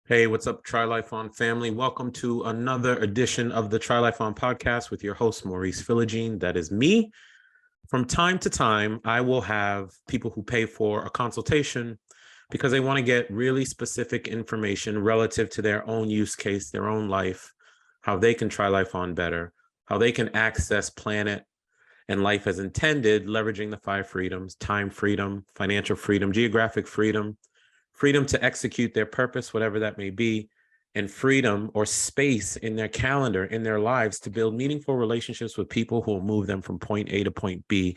Hey, what's up, Try Life On family? Welcome to another edition of the Try Life On podcast with your host, Maurice. That is me. From time to time, I will have people who pay for a consultation because they want to get really specific information relative to their own use case, their own life, how they can try life on better, how they can access planet and life as intended, leveraging the five freedoms: time freedom, financial freedom, geographic freedom, freedom to execute their purpose, whatever that may be, and freedom or space in their calendar, in their lives, to build meaningful relationships with people who will move them from point A to point B.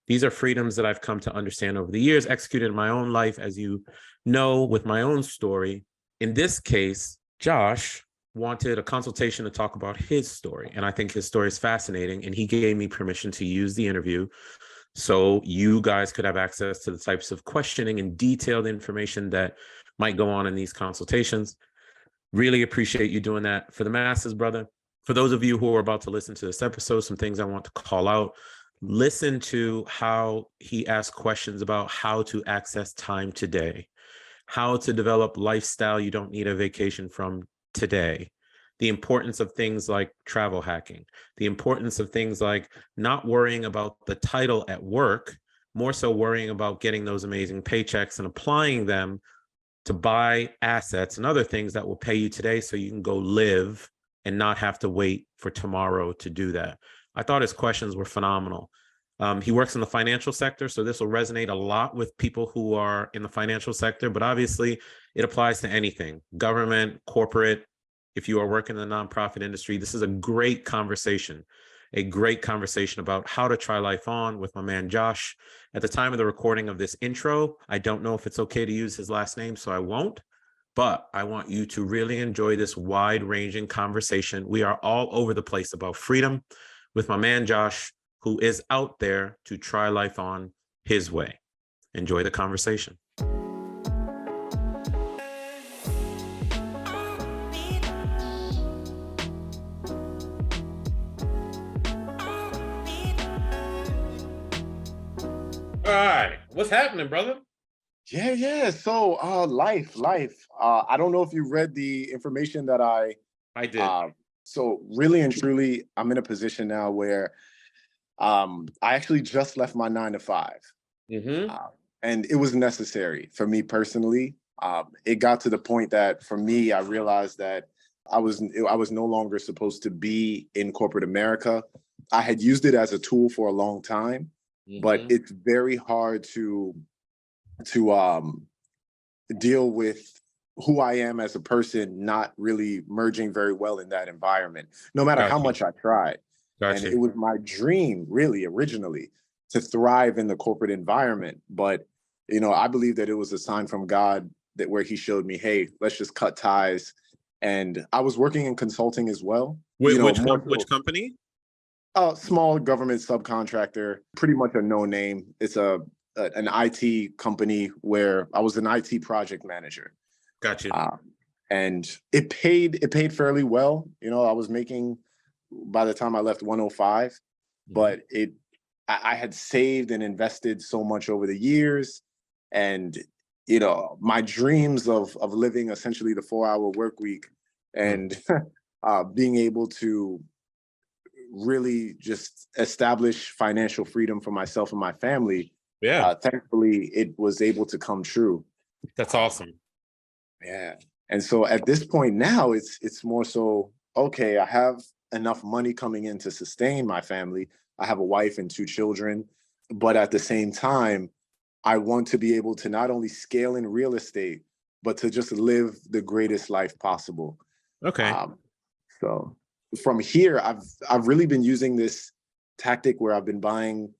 These are freedoms that I've come to understand over the years, executed in my own life, as you know, with my own story. In this case, Josh wanted a consultation to talk about his story, and I think his story is fascinating, and he gave me permission to use the interview so you guys could have access to the types of questioning and detailed information that might go on in these consultations. Really appreciate you doing that for the masses, brother. For those of you who are about to listen to this episode, some things I want to call out. Listen to how he asked questions about how to access time today, how to develop lifestyle you don't need a vacation from today, the importance of things like travel hacking, the importance of things like not worrying about the title at work, more so worrying about getting those amazing paychecks and applying them to buy assets and other things that will pay you today so you can go live and not have to wait for tomorrow to do that. I thought his questions were phenomenal. He works in the financial sector, so this will resonate a lot with people who are in the financial sector, but obviously it applies to anything: government, corporate. If you are working in the nonprofit industry, this is a great conversation about how to try life on with my man Josh. At the time of the recording of this intro, I don't know if it's okay to use his last name, so I won't, but I want you to really enjoy this wide-ranging conversation. We are all over the place about freedom with my man Josh, who is out there to try life on his way. Enjoy the conversation. All right, what's happening, brother? Yeah. So, life. I don't know if you read the information that I did. So really and truly, I'm in a position now where, I actually just left my 9 to 5, and it was necessary for me personally. It got to the point that for me, I realized that I was no longer supposed to be in corporate America. I had used it as a tool for a long time, but it's very hard to deal with who I am as a person, not really merging very well in that environment, no matter how much I tried. And it was my dream, really, originally, to thrive in the corporate environment. But, I believe that it was a sign from God that where he showed me, hey, let's just cut ties. And I was working in consulting as well. Which company? A small government subcontractor, pretty much a no name. It's an IT company where I was an IT project manager. Gotcha. And it paid fairly well. I was making, by the time I left, 105, but I had saved and invested so much over the years. And, my dreams of living essentially the 4-hour work week and being able to really just establish financial freedom for myself and my family. Thankfully, it was able to come true. That's awesome. Yeah. And so at this point now, it's more so, okay, I have enough money coming in to sustain my family. I have a wife and 2 children, but at the same time, I want to be able to not only scale in real estate, but to just live the greatest life possible. Okay. So from here, I've really been using this tactic where I've been buying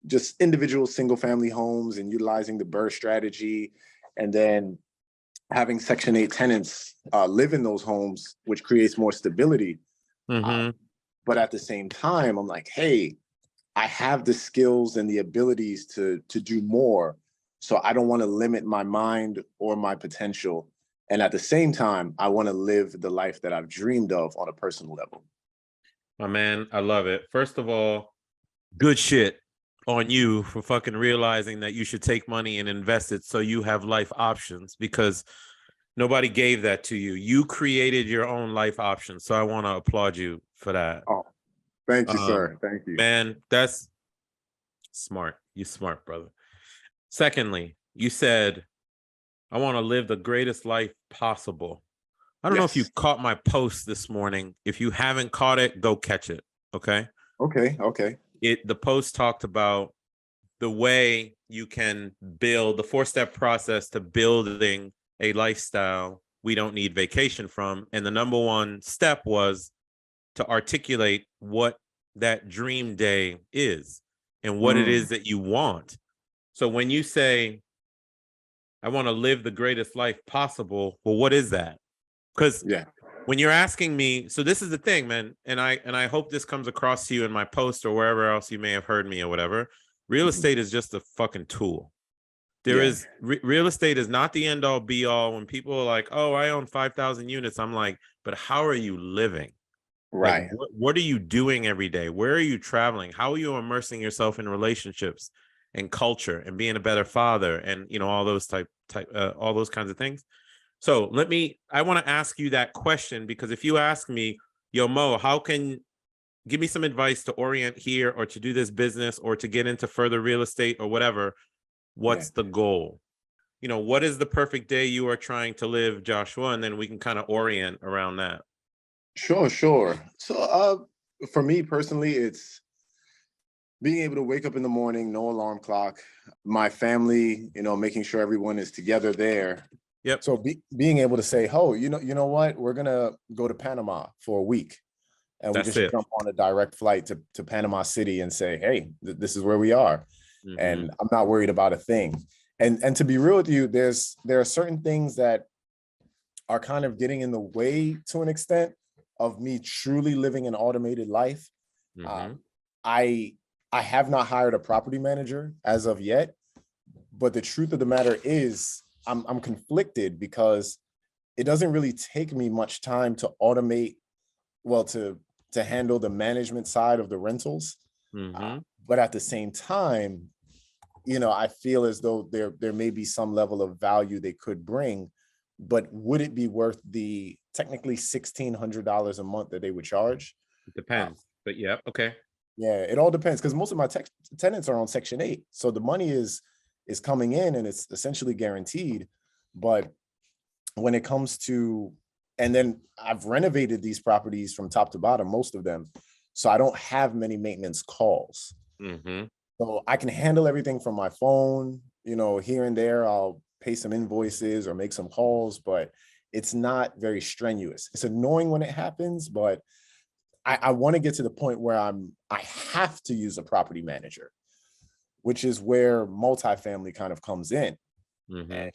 just individual single family homes and utilizing the BRRRR strategy, and then having Section 8 tenants live in those homes, which creates more stability. But at the same time, I'm like, hey, I have the skills and the abilities to do more. So I don't want to limit my mind or my potential. And at the same time, I want to live the life that I've dreamed of on a personal level. My man, I love it. First of all, good shit on you for fucking realizing that you should take money and invest it so you have life options, because Nobody gave that to you. You created your own life options. So I want to applaud you for that. Oh, thank you, sir. Thank you. Man, that's smart. You smart, brother. Secondly, you said, I want to live the greatest life possible. I don't know if you Yes. caught my post this morning. If you haven't caught it, go catch it. Okay. Okay. The post talked about the way you can build the 4-step process to building a lifestyle we don't need vacation from. And the number one step was to articulate what that dream day is and what it is that you want. So when you say, I want to live the greatest life possible, well, what is that? Because when you're asking me, so this is the thing, man, and I hope this comes across to you in my post or wherever else you may have heard me or whatever. Real estate is just a fucking tool. There is real estate is not the end all be all. When people are like, oh, I own 5,000 units, I'm like, but how are you living? Right. Like, what are you doing every day? Where are you traveling? How are you immersing yourself in relationships and culture and being a better father and, you know, all those all those kinds of things. So I want to ask you that question, because if you ask me, yo, Mo, give me some advice to orient here or to do this business or to get into further real estate or whatever, what's the goal? You know, what is the perfect day you are trying to live, Joshua? And then we can kind of orient around that. Sure. So for me personally, it's being able to wake up in the morning, no alarm clock, my family, you know, making sure everyone is together there. Yep. So being able to say, oh, you know what, we're gonna go to Panama for a week, and we just jump on a direct flight to Panama City and say, hey, this is where we are, and I'm not worried about a thing. And to be real with you, there are certain things that are kind of getting in the way to an extent of me truly living an automated life. I have not hired a property manager as of yet, but the truth of the matter is I'm conflicted because it doesn't really take me much time to automate, well, to handle the management side of the rentals. But at the same time, you know, I feel as though there may be some level of value they could bring, but would it be worth the technically $1,600 a month that they would charge? It depends, but yeah, okay. Yeah, it all depends, because most of my tenants are on Section 8, so the money is coming in and it's essentially guaranteed. But when it comes to, and then I've renovated these properties from top to bottom, most of them, so I don't have many maintenance calls. So I can handle everything from my phone, you know, here and there. I'll pay some invoices or make some calls, but it's not very strenuous. It's annoying when it happens, but I want to get to the point where I have to use a property manager, which is where multifamily kind of comes in. And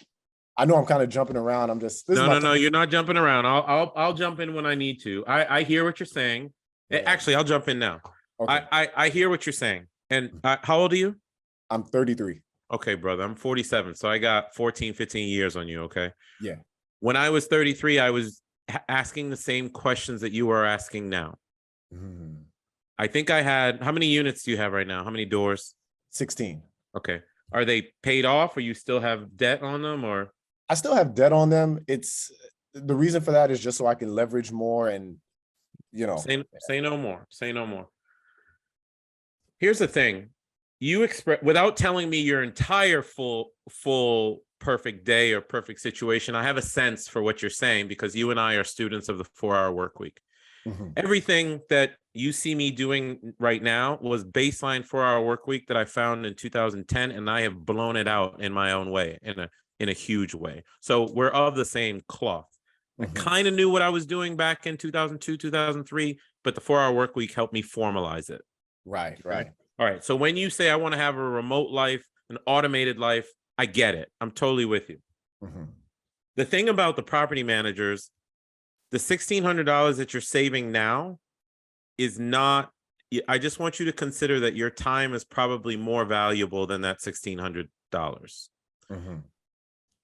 I know I'm kind of jumping around. I'm just no, you're not jumping around. I'll jump in when I need to. I hear what you're saying. Actually, I'll jump in now. Okay. I hear what you're saying. And how old are you? I'm 33. Okay, brother. I'm 47. So I got 14, 15 years on you. Okay. Yeah. When I was 33, I was asking the same questions that you are asking now. I think I had, how many units do you have right now? How many doors? 16. Okay. Are they paid off, or you still have debt on them, or? I still have debt on them. It's the reason for that is just so I can leverage more and, you know. Say no more. Say no more. Here's the thing. You express, without telling me your entire full perfect day or perfect situation, I have a sense for what you're saying, because you and I are students of the 4-hour work week. Everything that you see me doing right now was baseline 4-hour work week that I found in 2010, and I have blown it out in my own way, in a huge way. So we're of the same cloth. I kind of knew what I was doing back in 2002, 2003, but the 4-hour work week helped me formalize it. Right. All right. So when you say I want to have a remote life, an automated life, I get it. I'm totally with you. The thing about the property managers, the $1,600 that you're saving now is not, I just want you to consider that your time is probably more valuable than that $1,600.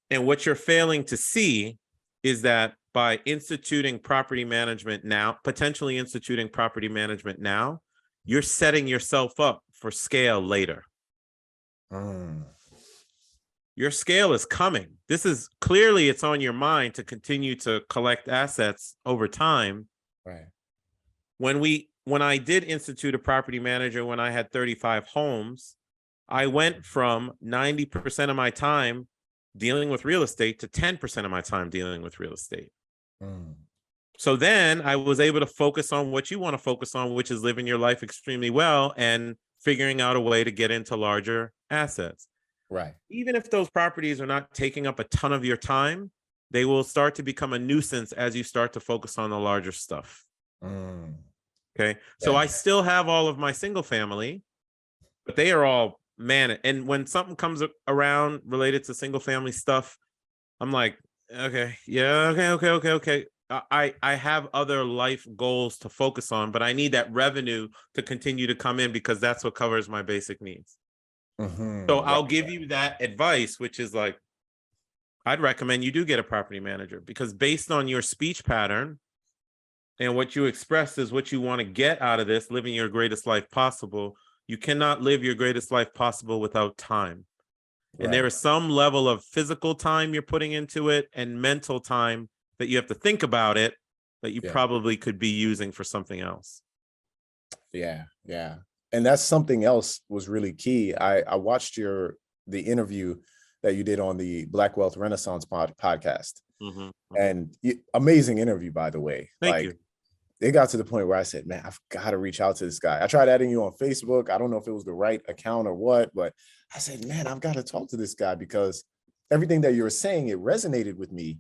And what you're failing to see is that by instituting property management now, potentially instituting property management now, you're setting yourself up for scale later. your scale is coming. This is clearly, it's on your mind to continue to collect assets over time. Right. When I did institute a property manager, when I had 35 homes, I went from 90% of my time dealing with real estate to 10% of my time dealing with real estate. So then I was able to focus on what you want to focus on, which is living your life extremely well and figuring out a way to get into larger assets. Right. Even if those properties are not taking up a ton of your time, they will start to become a nuisance as you start to focus on the larger stuff. Okay. So I still have all of my single family, but they are all managed. And when something comes around related to single family stuff, I'm like, okay, yeah, okay. I have other life goals to focus on, but I need that revenue to continue to come in because that's what covers my basic needs. So I'll give you that advice, which is like, I'd recommend you do get a property manager, because based on your speech pattern and what you express is what you want to get out of this, living your greatest life possible. You cannot live your greatest life possible without time. And there is some level of physical time you're putting into it and mental time that you have to think about it that you probably could be using for something else. Yeah. And that's something else was really key. I watched the interview that you did on the Black Wealth Renaissance podcast. And amazing interview, by the way. Thank you. It got to the point where I said, man, I've got to reach out to this guy. I tried adding you on Facebook. I don't know if it was the right account or what, but I said, man, I've got to talk to this guy because everything that you were saying, it resonated with me,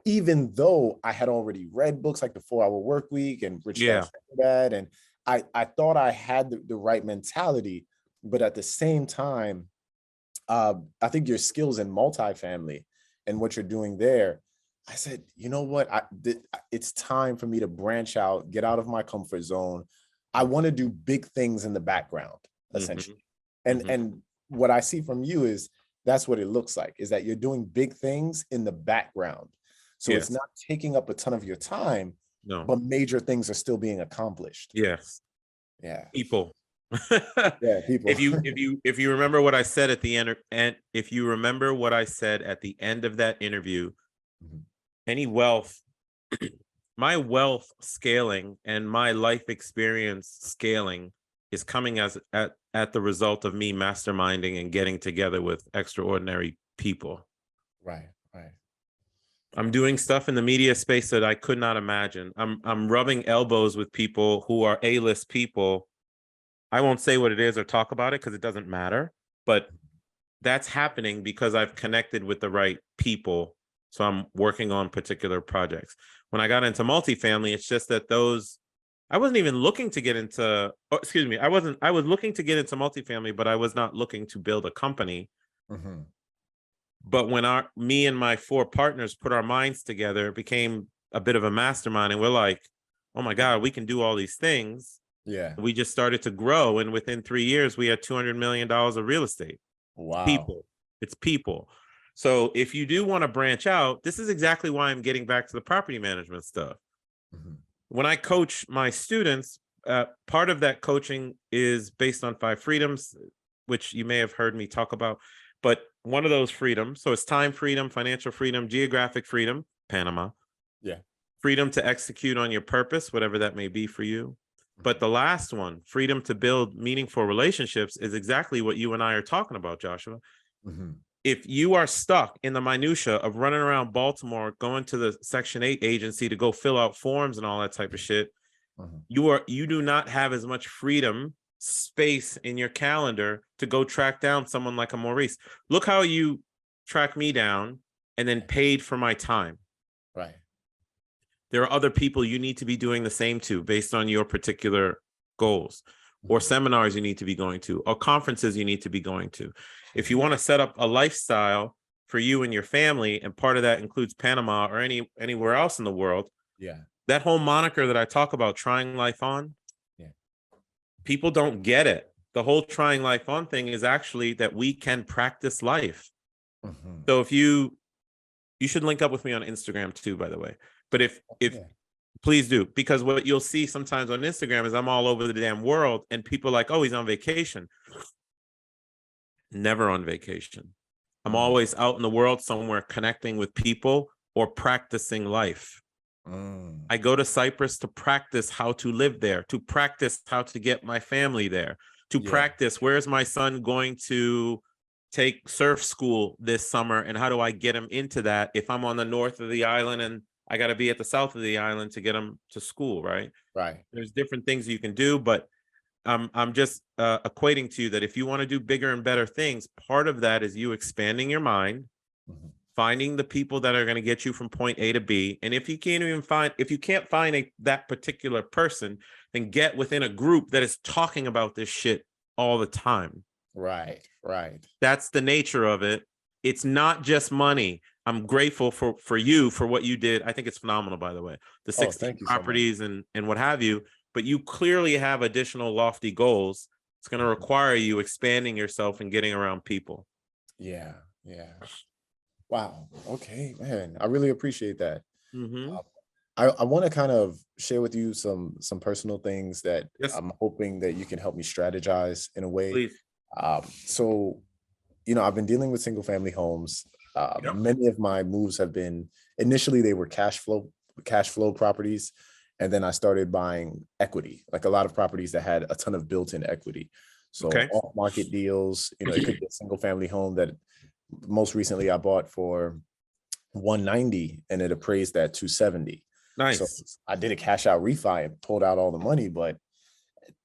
even though I had already read books like The 4-Hour Work Week and Rich Dad, Poor Dad. And I thought I had the right mentality, but at the same time, I think your skills in multifamily and what you're doing there, I said, you know what? It's time for me to branch out, get out of my comfort zone. I want to do big things in the background, essentially. And what I see from you is that's what it looks like, is that you're doing big things in the background. So it's not taking up a ton of your time, but major things are still being accomplished. Yes. Yeah. People. People. If you remember what I said at the end, and if you remember what I said at the end of that interview, any wealth, my wealth scaling and my life experience scaling is coming at the result of me masterminding and getting together with extraordinary people. Right. I'm doing stuff in the media space that I could not imagine. I'm rubbing elbows with people who are A-list people. I won't say what it is or talk about it because it doesn't matter, but that's happening because I've connected with the right people. So I'm working on particular projects. When I got into multifamily, it's just that I wasn't even looking to get into, I was looking to get into multifamily, but I was not looking to build a company. But when me and my 4 partners put our minds together, it became a bit of a mastermind. And we're like, oh my God, we can do all these things. Yeah. We just started to grow. And within 3 years, we had $200 million of real estate. Wow. It's people. So if you do want to branch out, this is exactly why I'm getting back to the property management stuff. When I coach my students, part of that coaching is based on 5 freedoms, which you may have heard me talk about. But one of those freedoms, so it's time freedom, financial freedom, geographic freedom, Panama. Yeah. Freedom to execute on your purpose, whatever that may be for you. But the last one, freedom to build meaningful relationships, is exactly what you and I are talking about, Joshua. If you are stuck in the minutia of running around Baltimore, going to the Section 8 agency to go fill out forms and all that type of shit, you do not have as much freedom, space in your calendar to go track down someone like a Maurice. Look how you track me down and then paid for my time. Right. There are other people you need to be doing the same to based on your particular goals, or seminars you need to be going to, or conferences you need to be going to. If you want to set up a lifestyle for you and your family, and part of that includes Panama or anywhere else in the world, that whole moniker that I talk about, trying life on, people don't get it. The whole trying life on thing is actually that we can practice life. So if you should link up with me on Instagram too, by the way. But if please do, because what you'll see sometimes on Instagram is I'm all over the damn world and people are like, oh, he's on vacation. Never on vacation. I'm always out in the world somewhere connecting with people or practicing life. I go to Cyprus to practice how to live there, to practice how to get my family there, to practice where's my son going to take surf school this summer and how do I get him into that if I'm on the north of the island and I got to be at the south of the island to get him to school, right? Right. There's different things you can do, but I'm just equating to you that if you want to do bigger and better things, part of that is you expanding your mind, finding the people that are going to get you from point A to B. And if you can't find that particular person, then get within a group that is talking about this shit all the time. Right. That's the nature of it. It's not just money. I'm grateful for you for what you did. I think it's phenomenal, by the way. The 16 properties and what have you. But you clearly have additional lofty goals. It's going to require you expanding yourself and getting around people. Yeah. Wow. Okay, man. I really appreciate that. I want to kind of share with you some personal things that I'm hoping that you can help me strategize in a way. Please. So, I've been dealing with single family homes. Many of my moves have been, initially they were cash flow properties. And then I started buying equity, like a lot of properties that had a ton of built-in equity. So off market deals, it could be a single family home that most recently I bought for $190 and it appraised at $270. Nice. So I did a cash out refi and pulled out all the money, but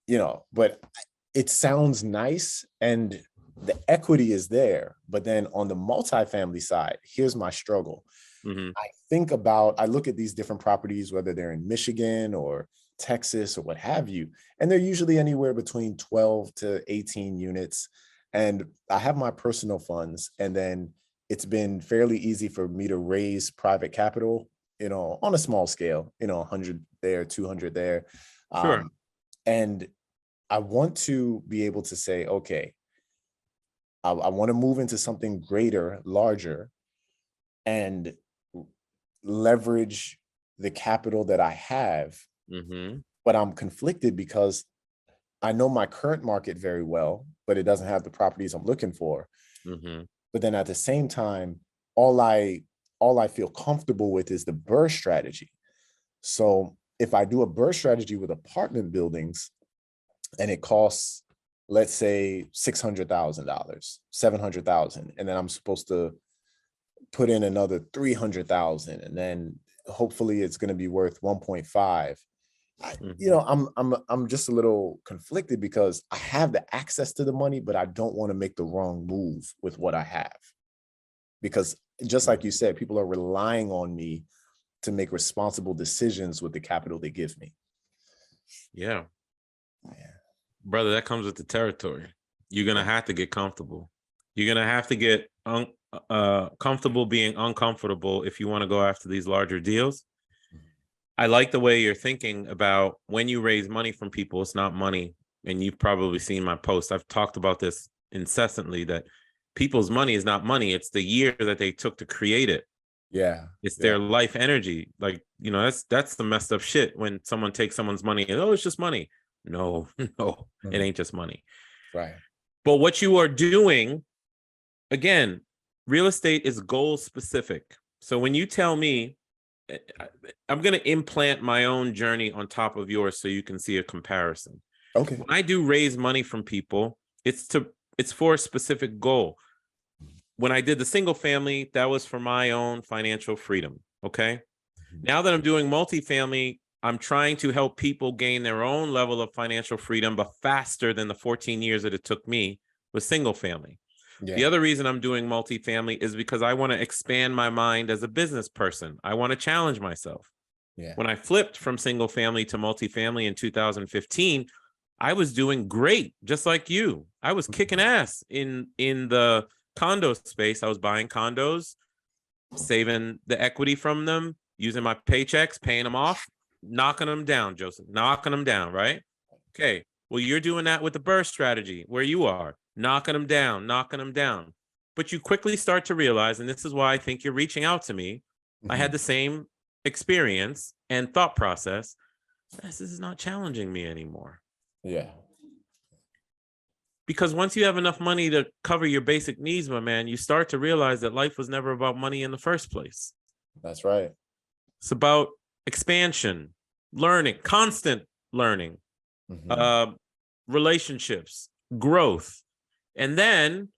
it sounds nice and the equity is there. But then on the multifamily side, here's my struggle. I look at these different properties, whether they're in Michigan or Texas or what have you, and they're usually anywhere between 12 to 18 units. And I have my personal funds, and then it's been fairly easy for me to raise private capital, on a small scale, 100 there, 200 there. Sure. And I want to be able to say, okay, I want to move into something greater, larger, and leverage the capital that I have. But I'm conflicted because I know my current market very well, but it doesn't have the properties I'm looking for. But then at the same time, all I feel comfortable with is the BRRRR strategy. So if I do a BRRRR strategy with apartment buildings and it costs, let's say $600,000, $700,000, and then I'm supposed to put in another 300,000, and then hopefully it's going to be worth 1.5. I'm just a little conflicted because I have the access to the money, but I don't want to make the wrong move with what I have. Because just like you said, people are relying on me to make responsible decisions with the capital they give me. Yeah. Brother, that comes with the territory. You're going to have to get comfortable. You're going to have to get comfortable being uncomfortable if you want to go after these larger deals. I like the way you're thinking about when you raise money from people, it's not money. And you've probably seen my posts. I've talked about this incessantly, that people's money is not money. It's the year that they took to create it. Yeah. It's their life energy. Like, that's the messed up shit when someone takes someone's money and, it's just money. No, it ain't just money. Right. But what you are doing, again, real estate is goal specific. So when you tell me, I'm going to implant my own journey on top of yours so you can see a comparison. Okay. When I do raise money from people, it's for a specific goal. When I did the single family, that was for my own financial freedom. Okay. Now that I'm doing multifamily, I'm trying to help people gain their own level of financial freedom, but faster than the 14 years that it took me with single family. Yeah. The other reason I'm doing multifamily is because I want to expand my mind as a business person. I want to challenge myself. Yeah. When I flipped from single family to multifamily in 2015, I was doing great, just like you. I was kicking ass in the condo space. I was buying condos, saving the equity from them, using my paychecks, paying them off, knocking them down, Joseph, knocking them down, right? Okay. Well, you're doing that with the BRRRR strategy where you are. Knocking them down. But you quickly start to realize, and this is why I think you're reaching out to me. I had the same experience and thought process. This is not challenging me anymore. Yeah. Because once you have enough money to cover your basic needs, my man, you start to realize that life was never about money in the first place. That's right. It's about expansion, learning, constant learning, relationships, growth. And then,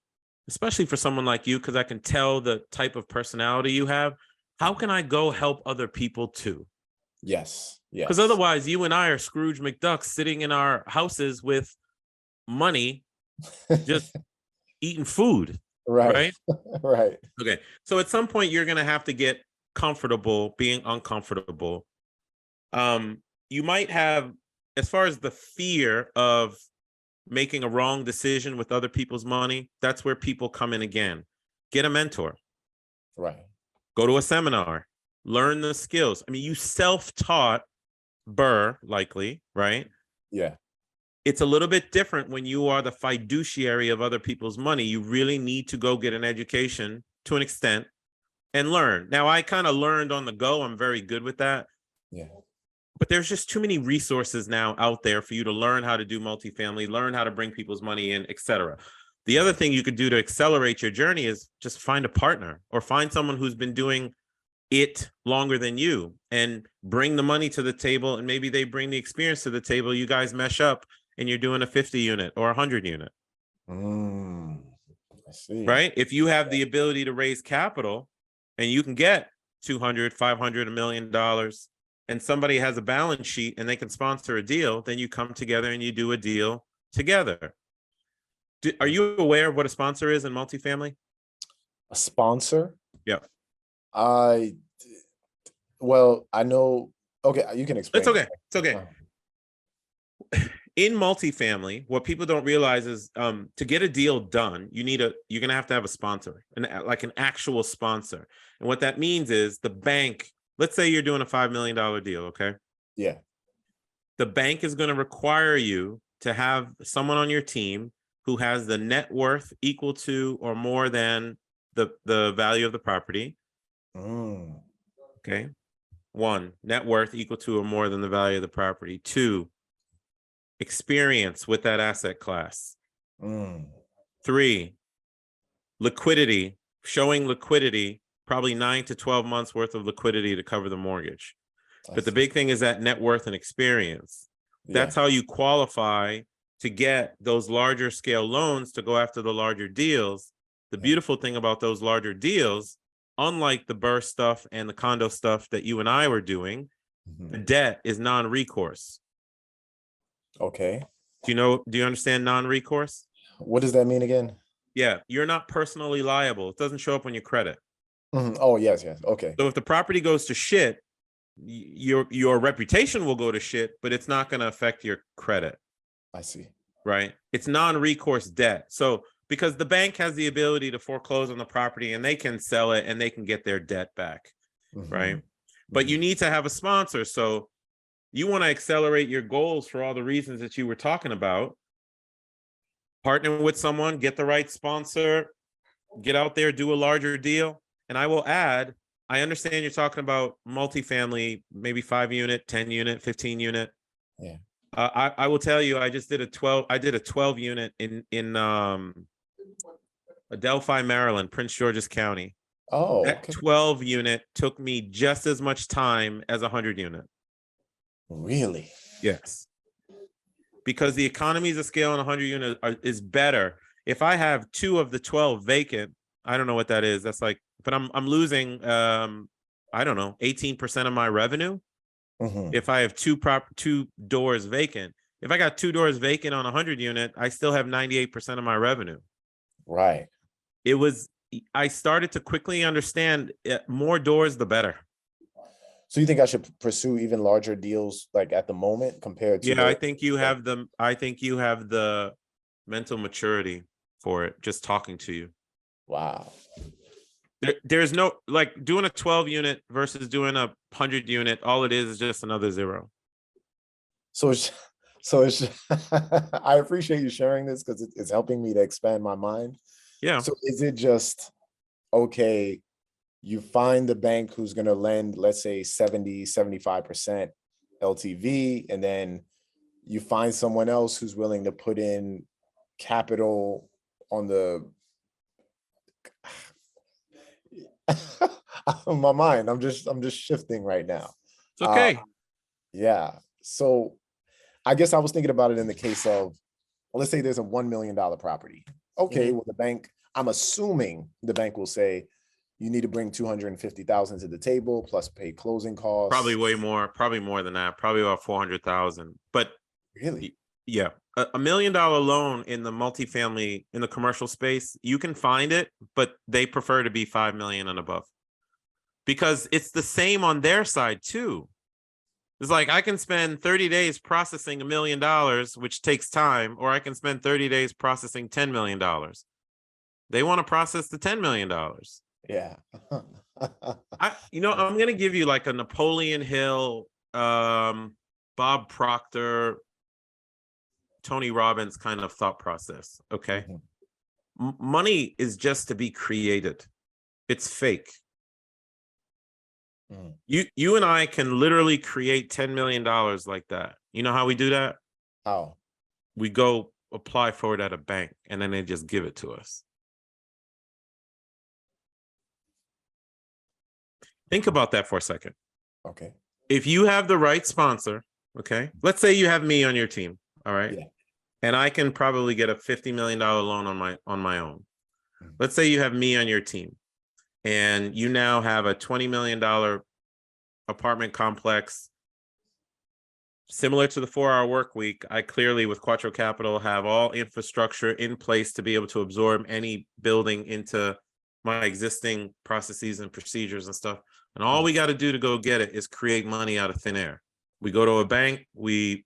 especially for someone like you, because I can tell the type of personality you have, how can I go help other people too? Yes. Yes. Because otherwise, you and I are Scrooge McDuck sitting in our houses with money, just eating food. Right. Right. Okay. So at some point, you're going to have to get comfortable being uncomfortable. You might have, as far as the fear of making a wrong decision with other people's money, that's where people come in again. Get a mentor. Right. Go to a seminar. Learn the skills. I mean, you self-taught Burr, likely, right? Yeah. It's a little bit different when you are the fiduciary of other people's money. You really need to go get an education to an extent and learn. Now, I kind of learned on the go. I'm very good with that. Yeah. But there's just too many resources now out there for you to learn how to do multifamily, learn how to bring people's money in, etc. The other thing you could do to accelerate your journey is just find a partner or find someone who's been doing it longer than you and bring the money to the table, and maybe they bring the experience to the table. You guys mesh up and you're doing a 50 unit or 100 unit. I see. Right? If you have the ability to raise capital and you can get 200, 500, $1 million, and somebody has a balance sheet and they can sponsor a deal, then you come together and you do a deal together. Are you aware of what a sponsor is in multifamily? A sponsor? Yeah. Well, I know. Okay, you can explain. It's okay. It's okay. In multifamily, what people don't realize is to get a deal done, you're gonna have to have a sponsor, like an actual sponsor. And what that means is the bank, let's say you're doing a $5 million deal, okay? Yeah. The bank is going to require you to have someone on your team who has the net worth equal to or more than the value of the property. Okay. 1, net worth equal to or more than the value of the property. 2, experience with that asset class. 3, liquidity, showing liquidity, probably 9 to 12 months worth of liquidity to cover the mortgage. But the big thing is that net worth and experience. That's how you qualify to get those larger scale loans to go after the larger deals. The beautiful thing about those larger deals, unlike the Burr stuff and the condo stuff that you and I were doing, the debt is non-recourse. Okay. Do you understand non-recourse? What does that mean again? Yeah, you're not personally liable. It doesn't show up on your credit. Oh, yes. Okay. So if the property goes to shit, your reputation will go to shit, but it's not going to affect your credit. I see. Right? It's non-recourse debt. So because the bank has the ability to foreclose on the property and they can sell it and they can get their debt back. Right? But you need to have a sponsor. So you want to accelerate your goals for all the reasons that you were talking about. Partner with someone, get the right sponsor, get out there, do a larger deal. And I will add, I understand you're talking about multifamily, maybe 5 unit, 10 unit, 15 unit. Yeah. I will tell you, I did a 12 unit in Adelphi, Maryland, Prince George's County. Oh, that 12 unit took me just as much time as 100 unit. Really? Yes. Because the economies of scale on 100 unit is better. If I have 2 of the 12 vacant, I don't know what that is. That's like, but I'm losing, I don't know, 18% of my revenue. If I have 2 doors vacant. If I got 2 doors vacant on 100 unit, I still have 98% of my revenue. Right. I started to quickly understand more doors, the better. So you think I should pursue even larger deals like at the moment compared to? Yeah, I think you have the mental maturity for it, just talking to you. Wow. There's no, like, doing a 12 unit versus doing a 100 unit. All it is just another zero. So it's I appreciate you sharing this because it's helping me to expand my mind. Yeah. So is it just, okay, you find the bank who's going to lend, let's say 70-75% LTV, and then you find someone else who's willing to put in capital on the my mind. I'm just shifting right now. It's okay. Yeah. So I guess I was thinking about it in the case of, well, let's say there's a $1 million property. Okay, well, the bank, I'm assuming the bank will say you need to bring 250,000 to the table plus pay closing costs. Probably way more, probably more than that, probably about 400,000. But really, yeah, a $1 million loan in the multifamily, in the commercial space, you can find it, but they prefer to be 5 million and above because it's the same on their side too. It's like I can spend 30 days processing $1 million, which takes time, or I can spend 30 days processing $10 million. They want to process the $10 million. yeah. I'm going to give you like a Napoleon Hill, Bob Proctor, Tony Robbins kind of thought process. Okay. Money is just to be created. It's fake. You and I can literally create $10 million like that. You know how we do that? How? We go apply for it at a bank and then they just give it to us. Think about that for a second. Okay. If you have the right sponsor, okay, let's say you have me on your team, all right? Yeah. And I can probably get a $50 million loan on my own. Let's say you have me on your team and you now have a $20 million apartment complex similar to the 4-hour work week. I clearly with Quattro Capital have all infrastructure in place to be able to absorb any building into my existing processes and procedures and stuff. And all we got to do to go get it is create money out of thin air. We go to a bank, we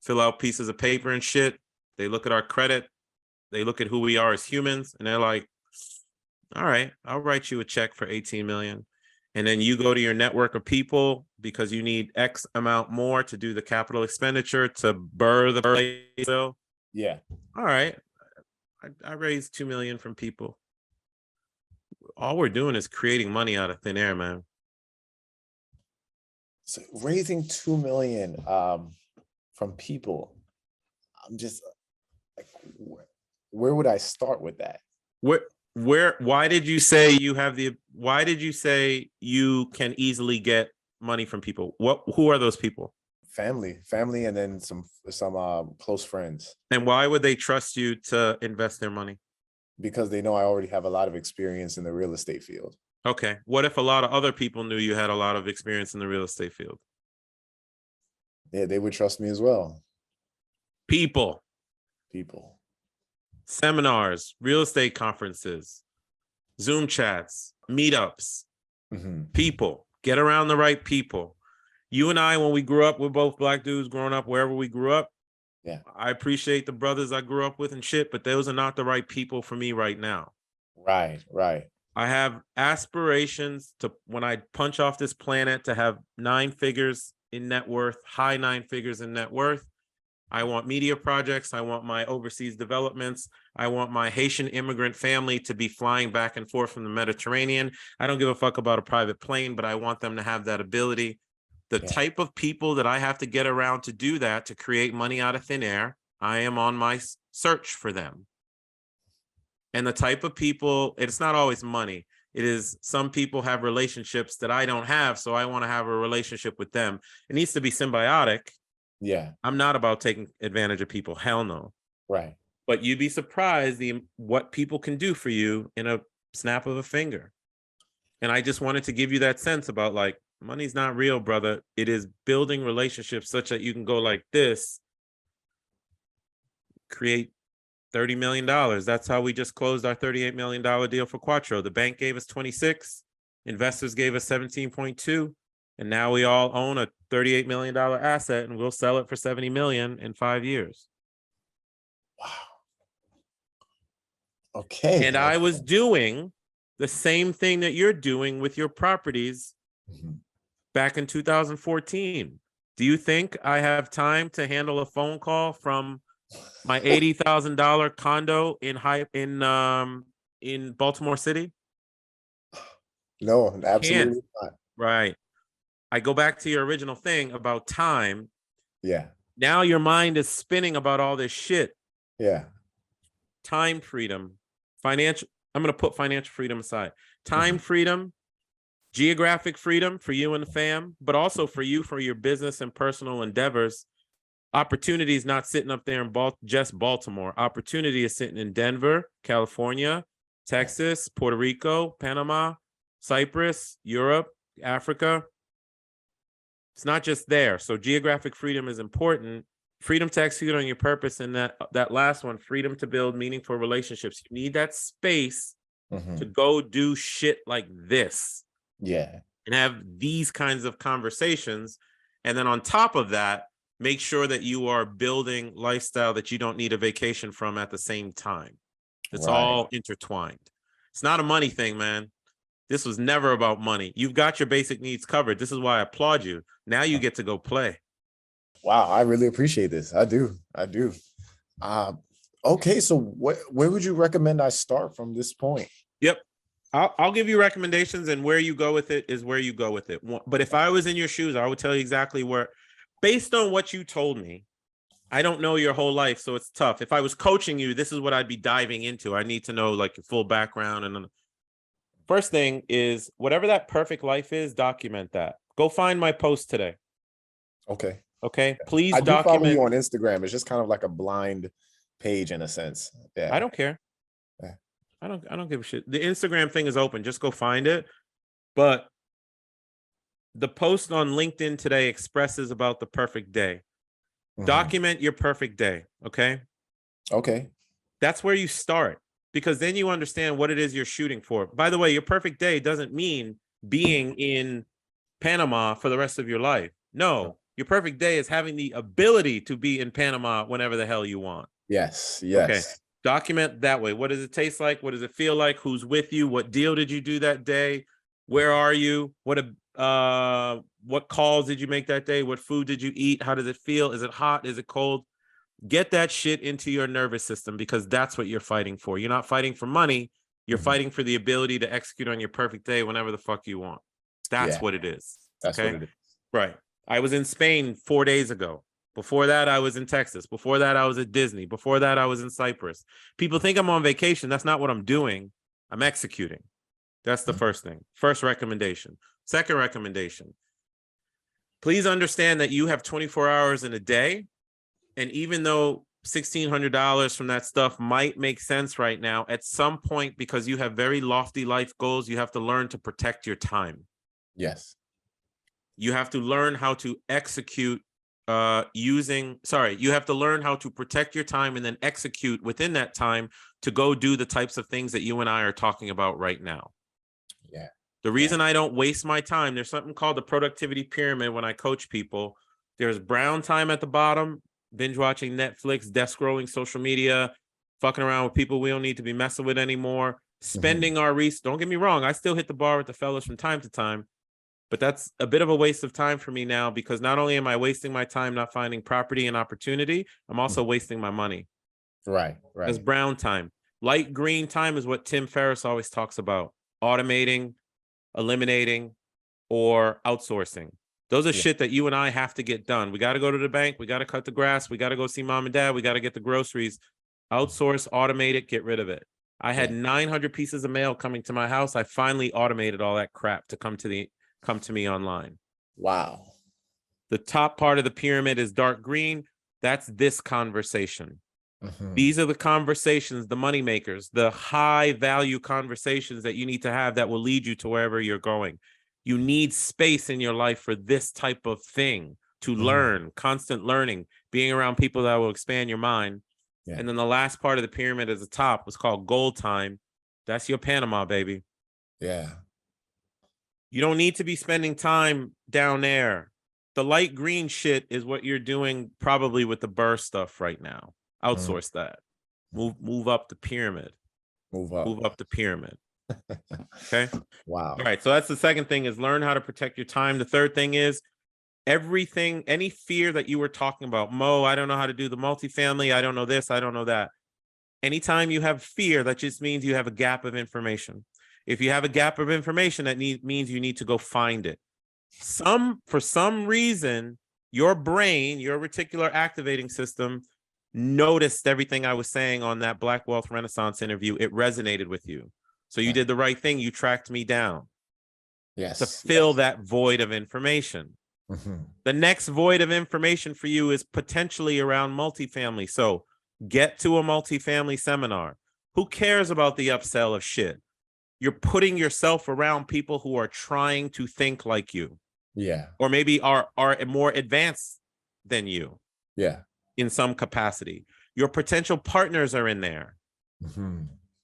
fill out pieces of paper and shit. They look at our credit. They look at who we are as humans. And they're like, all right, I'll write you a check for 18 million. And then you go to your network of people because you need X amount more to do the capital expenditure to burr the bill. Yeah. All right. I raised 2 million from people. All we're doing is creating money out of thin air, man. So raising 2 million from people, I'm just like, where would I start with that? Why did you say why did you say you can easily get money from people? Who are those people? Family, and then some close friends. And why would they trust you to invest their money? Because they know I already have a lot of experience in the real estate field. Okay. What if a lot of other people knew you had a lot of experience in the real estate field? Yeah, they would trust me as well. People. Seminars, real estate conferences, Zoom chats, meetups, people. Get around the right people. You and I, when we grew up, we're both Black dudes growing up wherever we grew up. Yeah. I appreciate the brothers I grew up with and shit, but those are not the right people for me right now. Right. I have aspirations to, when I punch off this planet, to have 9 figures in net worth, high 9 figures in net worth. I want media projects. I want my overseas developments. I want my Haitian immigrant family to be flying back and forth from the Mediterranean. I don't give a fuck about a private plane, but I want them to have that ability. The type of people that I have to get around to do that, to create money out of thin air, I am on my search for them. And the type of people, it's not always money. It is, some people have relationships that I don't have, so I want to have a relationship with them. It needs to be symbiotic. Yeah. I'm not about taking advantage of people. Hell no. Right. But you'd be surprised what people can do for you in a snap of a finger. And I just wanted to give you that sense about, like, money's not real, brother. It is building relationships such that you can go like this, create $30 million. That's how we just closed our $38 million deal for Quattro. The bank gave us 26, investors gave us 17.2, and now we all own a $38 million asset, and we'll sell it for 70 million in 5 years. Wow. Okay. And I was doing the same thing that you're doing with your properties back in 2014. Do you think I have time to handle a phone call from my $80,000 condo in Baltimore City? No, absolutely not. Right. I go back to your original thing about time. Yeah. Now your mind is spinning about all this shit. Yeah. time freedom, financial. I'm going to put financial freedom aside. Time freedom, geographic freedom for you and the fam, but also for you, for your business and personal endeavors. Opportunity is not sitting up there in just Baltimore. Opportunity is sitting in Denver, California, Texas, Puerto Rico, Panama, Cyprus, Europe, Africa. It's not just there. So geographic freedom is important. Freedom to execute on your purpose, and that last one, freedom to build meaningful relationships. You need that space to go do shit like this. Yeah. And have these kinds of conversations. And then on top of that, make sure that you are building lifestyle that you don't need a vacation from at the same time. It's all intertwined. It's not a money thing, man. This was never about money. You've got your basic needs covered. This is why I applaud you. Now you get to go play. Wow, I really appreciate this. I do. Okay, so where would you recommend I start from this point? Yep. I'll give you recommendations, and where you go with it is where you go with it. But if I was in your shoes, I would tell you exactly where, based on what you told me. I don't know your whole life, so it's tough. If I was coaching you, this is what I'd be diving into. I need to know like your full background. And first thing is, whatever that perfect life is, document that. Go find my post today. Okay. Okay. Please I do follow document. you on Instagram. It's just kind of like a blind page in a sense. Yeah. I don't care. Yeah. I don't give a shit. The Instagram thing is open. Just go find it. But the post on LinkedIn today expresses about the perfect day. Document your perfect day. Okay. Okay. That's where you start, because then you understand what it is you're shooting for. By the way, your perfect day doesn't mean being in Panama for the rest of your life. No, your perfect day is having the ability to be in Panama whenever the hell you want. Yes. Okay. Document that way. What does it taste like? What does it feel like? Who's with you? What deal did you do that day? Where are you? What calls did you make that day? What food did you eat? How does it feel? Is it hot? Is it cold? Get that shit into your nervous system, because that's what you're fighting for. You're not fighting for money. You're fighting for the ability to execute on your perfect day whenever the fuck you want. That's what it is. That's okay? what it is. Right. I was in Spain 4 days ago. Before that, I was in Texas. Before that, I was at Disney. Before that, I was in Cyprus. People think I'm on vacation. That's not what I'm doing. I'm executing. That's the first thing. First recommendation. Second recommendation. Please understand that you have 24 hours in a day. And even though $1,600 from that stuff might make sense right now, at some point, because you have very lofty life goals, you have to learn to protect your time. Yes. You have to learn how to execute you have to learn how to protect your time and then execute within that time to go do the types of things that you and I are talking about right now. Yeah. The reason I don't waste my time, there's something called the productivity pyramid when I coach people. There's brown time at the bottom, binge watching Netflix, desk scrolling, social media, fucking around with people we don't need to be messing with anymore, spending our don't get me wrong, I still hit the bar with the fellas from time to time, but that's a bit of a waste of time for me now, because not only am I wasting my time not finding property and opportunity, I'm also wasting my money. Right. That's brown time. Light green time is what Tim Ferriss always talks about: automating, eliminating, or outsourcing. Those are shit that you and I have to get done. We got to go to the bank. We got to cut the grass. We got to go see mom and dad. We got to get the groceries. Outsource, automate it, get rid of it. I had 900 pieces of mail coming to my house. I finally automated all that crap to come to me online. Wow. The top part of the pyramid is dark green. That's this conversation. These are the conversations, the money makers, the high value conversations that you need to have that will lead you to wherever you're going. You need space in your life for this type of thing, to learn, constant learning, being around people that will expand your mind. Yeah. And then the last part of the pyramid at the top was called gold time. That's your Panama, baby. Yeah. You don't need to be spending time down there. The light green shit is what you're doing probably with the Burr stuff right now. Outsource that. Move up the pyramid. Move up the pyramid. Okay. Wow. All right. So that's the second thing, is learn how to protect your time. The third thing is everything, any fear that you were talking about. Mo, I don't know how to do the multifamily. I don't know this. I don't know that. Anytime you have fear, that just means you have a gap of information. If you have a gap of information, that means you need to go find it. For some reason, your brain, your reticular activating system, noticed everything I was saying on that Black Wealth Renaissance interview. It resonated with you. So you did the right thing. You tracked me down to fill that void of information. The next void of information for you is potentially around multifamily. So get to a multifamily seminar. Who cares about the upsell of shit? You're putting yourself around people who are trying to think like you. Yeah. Or maybe are more advanced than you. Yeah. In some capacity. Your potential partners are in there.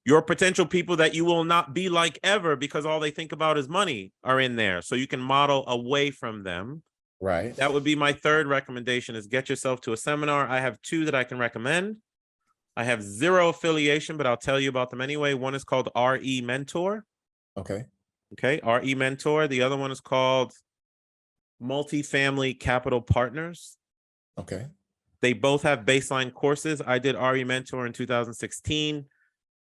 Your potential people that you will not be like ever because all they think about is money are in there. So you can model away from them. Right. That would be my third recommendation, is get yourself to a seminar. I have two that I can recommend. I have zero affiliation, but I'll tell you about them anyway. One is called RE Mentor. Okay. Okay. RE Mentor. The other one is called Multifamily Capital Partners. Okay. They both have baseline courses. I did RE Mentor in 2016.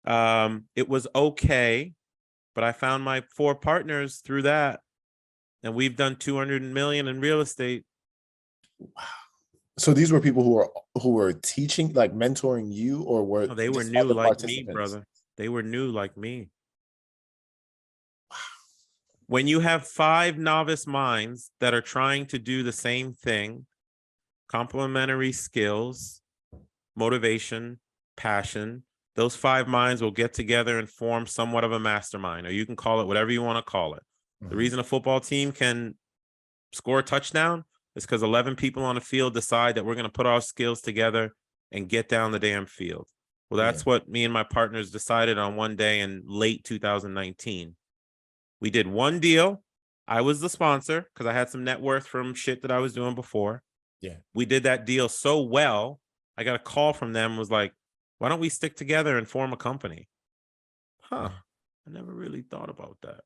It was okay, but I found my 4 partners through that, and we've done 200 million in real estate. Wow. So these were people who were teaching, like mentoring you, or were they were just new other like me, participants? brother. They were new like me. When you have 5 novice minds that are trying to do the same thing, complementary skills, motivation, passion, those 5 minds will get together and form somewhat of a mastermind, or you can call it whatever you want to call it. The reason a football team can score a touchdown is because 11 people on the field decide that we're going to put our skills together and get down the damn field. Well, that's what me and my partners decided on one day in late 2019. We did one deal. I was the sponsor because I had some net worth from shit that I was doing before. Yeah. We did that deal so well. I got a call from them, was like, why don't we stick together and form a company? I never really thought about that.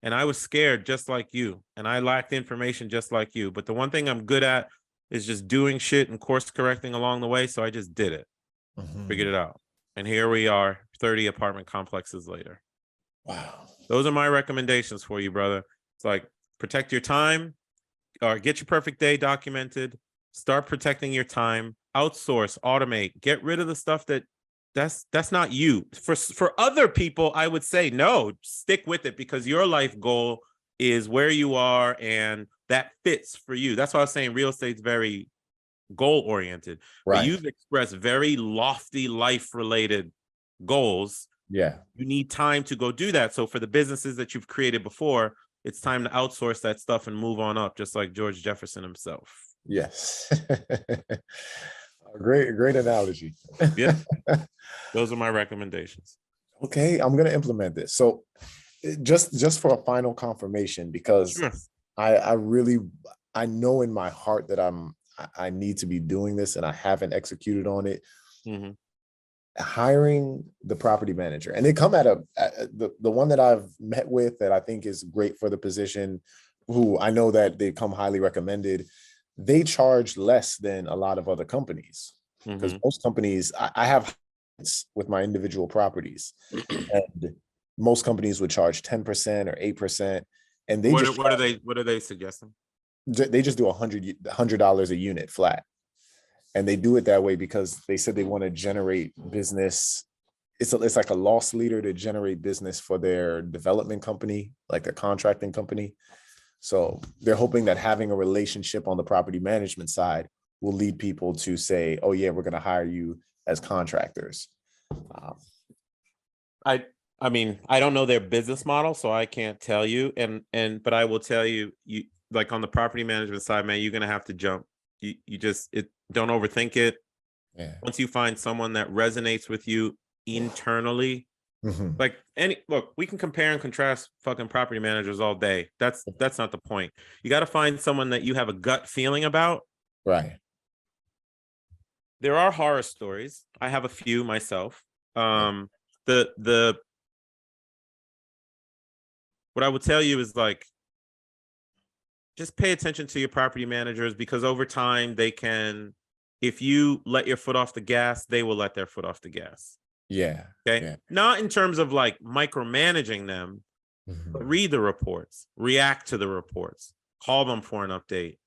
And I was scared just like you. And I lacked information just like you. But the one thing I'm good at is just doing shit and course correcting along the way. So I just did it. Figured it out. And here we are, 30 apartment complexes later. Wow. Those are my recommendations for you, brother. It's like, protect your time, or get your perfect day documented, start protecting your time, outsource, automate, get rid of the stuff that's not you. For other people, I would say no, stick with it, because your life goal is where you are and that fits for you. That's why I was saying real estate's very goal oriented. Right. But you've expressed very lofty life related goals. Yeah. You need time to go do that. So for the businesses that you've created before, it's time to outsource that stuff and move on up, just like George Jefferson himself. Yes. Great analogy. Yeah. Those are my recommendations. Okay, I'm gonna implement this. So just for a final confirmation, because sure. I know in my heart that I need to be doing this and I haven't executed on it. Hiring the property manager, and they come at the one that I've met with that I think is great for the position, who I know that they come highly recommended. They charge less than a lot of other companies, because most companies, I have with my individual properties, and most companies would charge 10% or 8%, and they what are they suggesting? They just do $100 a unit flat. And they do it that way because they said they want to generate business. It's like a loss leader to generate business for their development company, like their contracting company. So they're hoping that having a relationship on the property management side will lead people to say, oh yeah, we're going to hire you as contractors. I mean, I don't know their business model, so I can't tell you. But I will tell you, like on the property management side, man, you're going to have to jump. Don't overthink it. Yeah. Once you find someone that resonates with you internally, like we can compare and contrast fucking property managers all day. That's not the point. You got to find someone that you have a gut feeling about. Right. There are horror stories. I have a few myself. What I would tell you is, like, just pay attention to your property managers, because over time they can, if you let your foot off the gas, they will let their foot off the gas. Yeah. Okay. Yeah. Not in terms of like micromanaging them, but read the reports, react to the reports, call them for an update,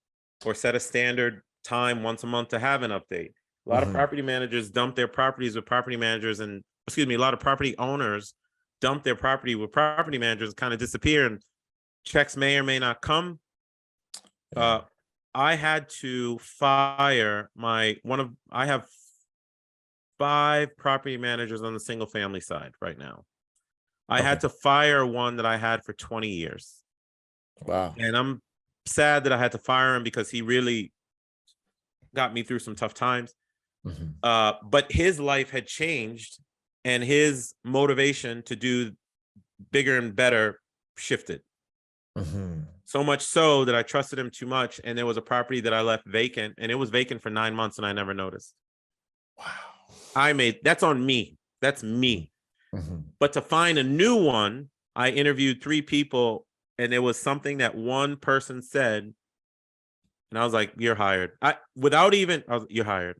or set a standard time once a month to have an update. A lot of property managers dump their properties with property managers, and a lot of property owners dump their property with property managers, kind of disappear, and checks may or may not come. I had to fire I have 5 property managers on the single family side right now. I had to fire one that I had for 20 years. Wow. And I'm sad that I had to fire him because he really got me through some tough times. But his life had changed and his motivation to do bigger and better shifted. So much so that I trusted him too much. And there was a property that I left vacant, and it was vacant for 9 months and I never noticed. Wow. That's on me. That's me. But to find a new one, I interviewed 3 people, and there was something that one person said, and I was like, "You're hired." You're hired.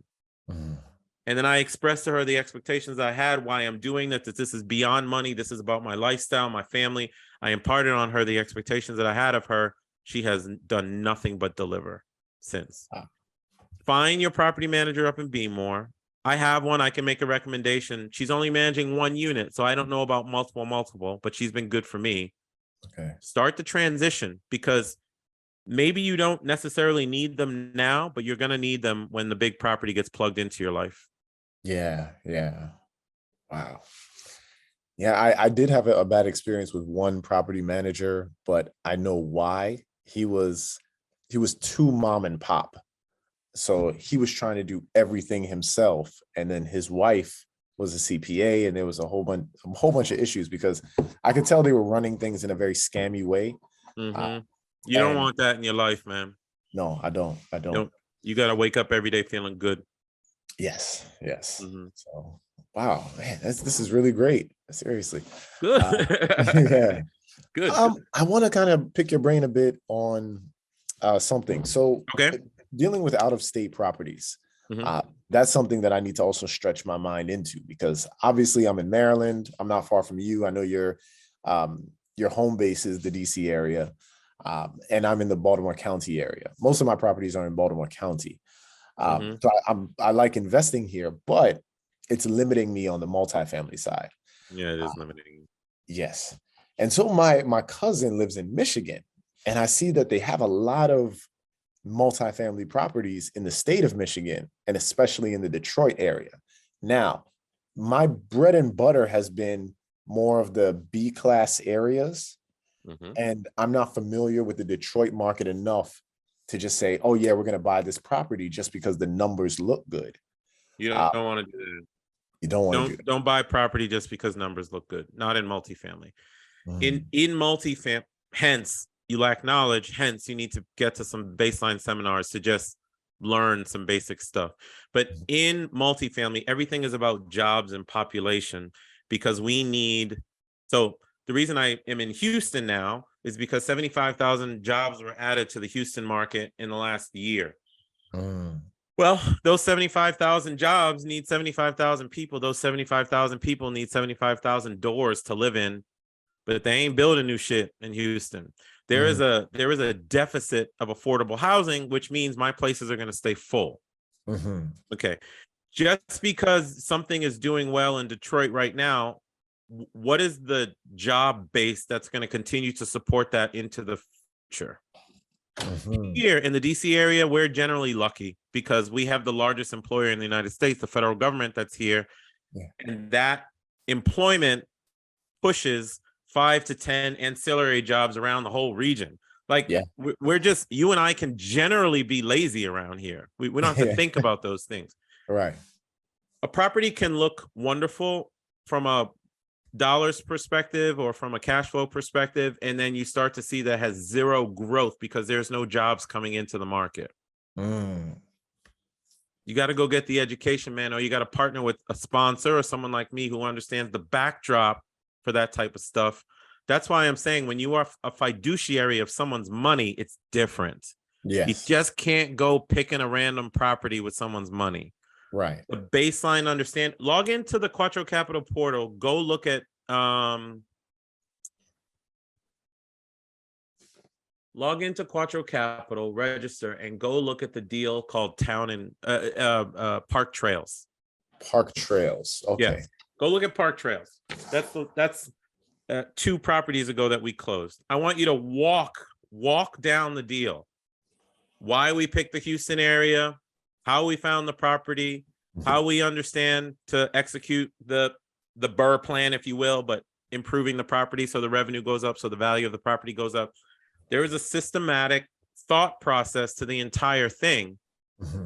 And then I expressed to her the expectations I had, why I'm doing that this is beyond money. This is about my lifestyle, my family. I imparted on her the expectations that I had of her. She has done nothing but deliver since. Find your property manager up in Beemore. I have one. I can make a recommendation. She's only managing 1 unit, so I don't know about multiple, but she's been good for me. Okay. Start the transition, because maybe you don't necessarily need them now, but you're going to need them when the big property gets plugged into your life. Yeah. Wow. Yeah, I did have a bad experience with one property manager, but I know why. He was too mom and pop. So he was trying to do everything himself. And then his wife was a CPA, and there was a whole bunch of issues because I could tell they were running things in a very scammy way. You don't want that in your life, man. No, I don't. You got to wake up every day feeling good. Yes. So, wow, man, this is really great. Seriously. Good. Yeah. Good. I want to kind of pick your brain a bit on something. So dealing with out-of-state properties, that's something that I need to also stretch my mind into, because obviously I'm in Maryland. I'm not far from you. I know your home base is the DC area, and I'm in the Baltimore County area. Most of my properties are in Baltimore County. So I like investing here, but it's limiting me on the multifamily side. Yeah, it is limiting. Yes. And so my cousin lives in Michigan, and I see that they have a lot of multifamily properties in the state of Michigan, and especially in the Detroit area. Now, my bread and butter has been more of the B-class areas, and I'm not familiar with the Detroit market enough to just say, oh yeah, we're going to buy this property just because the numbers look good. You don't want to do that. You don't want to do that. Don't buy property just because numbers look good. Not in multifamily. In multifamily, hence you lack knowledge. Hence you need to get to some baseline seminars to just learn some basic stuff. But in multifamily, everything is about jobs and population, because we need. So the reason I am in Houston now is because 75,000 jobs were added to the Houston market in the last year. Well, those 75,000 jobs need 75,000 people. Those 75,000 people need 75,000 doors to live in, but they ain't building new shit in Houston. There is a deficit of affordable housing, which means my places are going to stay full. Okay. Just because something is doing well in Detroit right now, what is the job base that's going to continue to support that into the future? Here in the DC area, we're generally lucky because we have the largest employer in the United States, the federal government, that's here. And that employment pushes 5 to 10 ancillary jobs around the whole region. Like we're just, you and I can generally be lazy around here. We don't have to think about those things. Right. A property can look wonderful from a dollars perspective or from a cash flow perspective, and then you start to see that has zero growth because there's no jobs coming into the market. You got to go get the education, man, or you got to partner with a sponsor or someone like me who understands the backdrop for that type of stuff. That's why I'm saying when you are a fiduciary of someone's money, it's different. You just can't go picking a random property with someone's money. Right. The baseline understand. Log into the Quattro Capital portal. Go look at log into Quattro Capital, register, and go look at the deal called Town and Park Trails. Park Trails. Okay. Yes. Go look at Park Trails. That's 2 properties ago that we closed. I want you to walk down the deal. Why we picked the Houston area, how we found the property, how we understand to execute the BRRRR plan, if you will, but improving the property so the revenue goes up, so the value of the property goes up. There is a systematic thought process to the entire thing.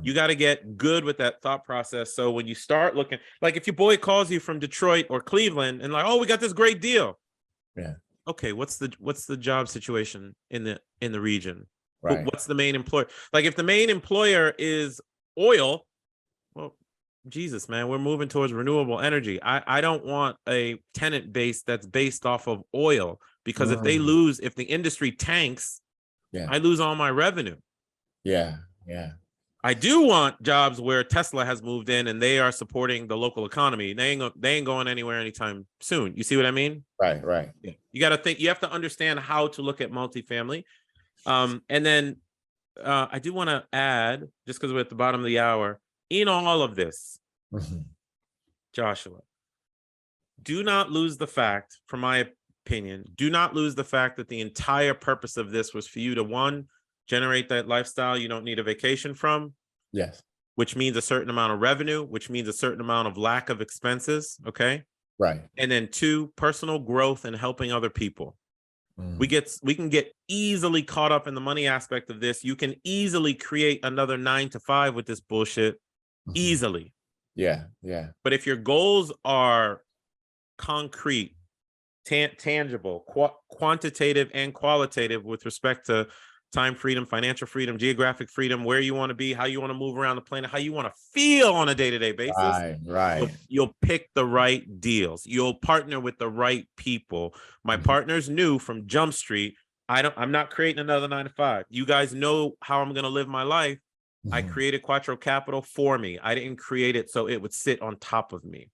You got to get good with that thought process. So when you start looking, like if your boy calls you from Detroit or Cleveland and like, oh, we got this great deal. Yeah. Okay, what's the job situation in the region? Right. What's the main employer? Like if the main employer is oil, well, Jesus, man, we're moving towards renewable energy. I don't want a tenant base that's based off of oil, because if the industry tanks, I lose all my revenue. Yeah. I do want jobs where Tesla has moved in and they are supporting the local economy. They ain't going anywhere anytime soon. You see what I mean? Right. Yeah. You got to think. You have to understand how to look at multifamily. And then I do want to add, just because we're at the bottom of the hour, in all of this, Joshua, do not lose the fact, from my opinion, do not lose the fact that the entire purpose of this was for you to, one, generate that lifestyle you don't need a vacation from. Yes. Which means a certain amount of revenue, which means a certain amount of lack of expenses. Okay. Right. And then 2, personal growth and helping other people. We can get easily caught up in the money aspect of this. You can easily create another 9 to 5 with this bullshit. Easily. Yeah. But if your goals are concrete, tangible, quantitative and qualitative with respect to time freedom, financial freedom, geographic freedom, where you want to be, how you want to move around the planet, how you want to feel on a day-to-day basis, right. You'll pick the right deals. You'll partner with the right people. My partners knew from Jump Street, I'm not creating another 9 to 5. You guys know how I'm going to live my life. I created Quattro Capital for me. I didn't create it so it would sit on top of me.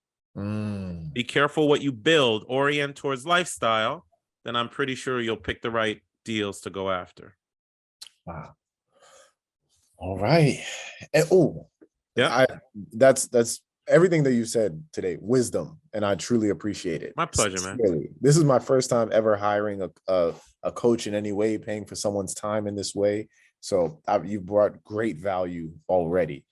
Be careful what you build, orient towards lifestyle, then I'm pretty sure you'll pick the right deals to go after. Wow. All right. And, that's everything that you said today. Wisdom, and I truly appreciate it. My pleasure, man. Really, this is my first time ever hiring a coach in any way, paying for someone's time in this way. So you've brought great value already.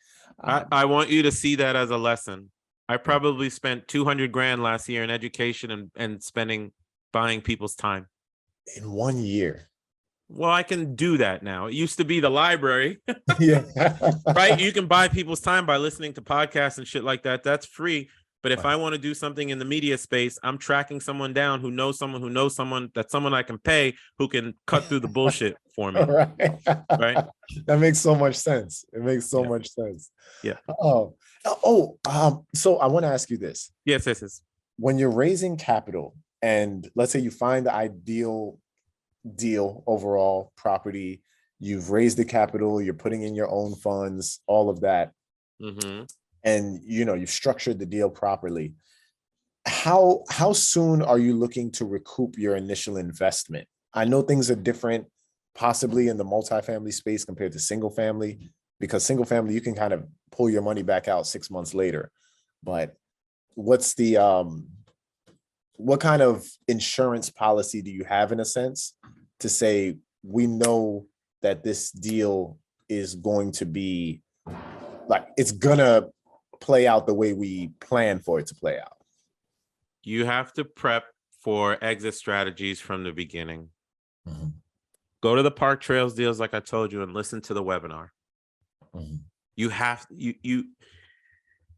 I want you to see that as a lesson. I probably spent $200,000 last year in education and buying people's time in 1 year. Well, I can do that now. It used to be the library. Yeah. Right? You can buy people's time by listening to podcasts and shit like that. That's free. But if I want to do something in the media space, I'm tracking someone down who knows someone that's someone I can pay, who can cut through the bullshit for me. Right. That makes so much sense. It makes so much sense. Yeah. So I want to ask you this. Yes. When you're raising capital and let's say you find the ideal deal, overall property, you've raised the capital, you're putting in your own funds, all of that, and you've structured the deal properly, how soon are you looking to recoup your initial investment? I know things are different possibly in the multifamily space compared to single family, because single family you can kind of pull your money back out 6 months later, but what's the what kind of insurance policy do you have, in a sense, to say we know that this deal is going to be like, it's gonna play out the way we plan for it to play out? You have to prep for exit strategies from the beginning. Go to the Park Trails deals like I told you and listen to the webinar. You have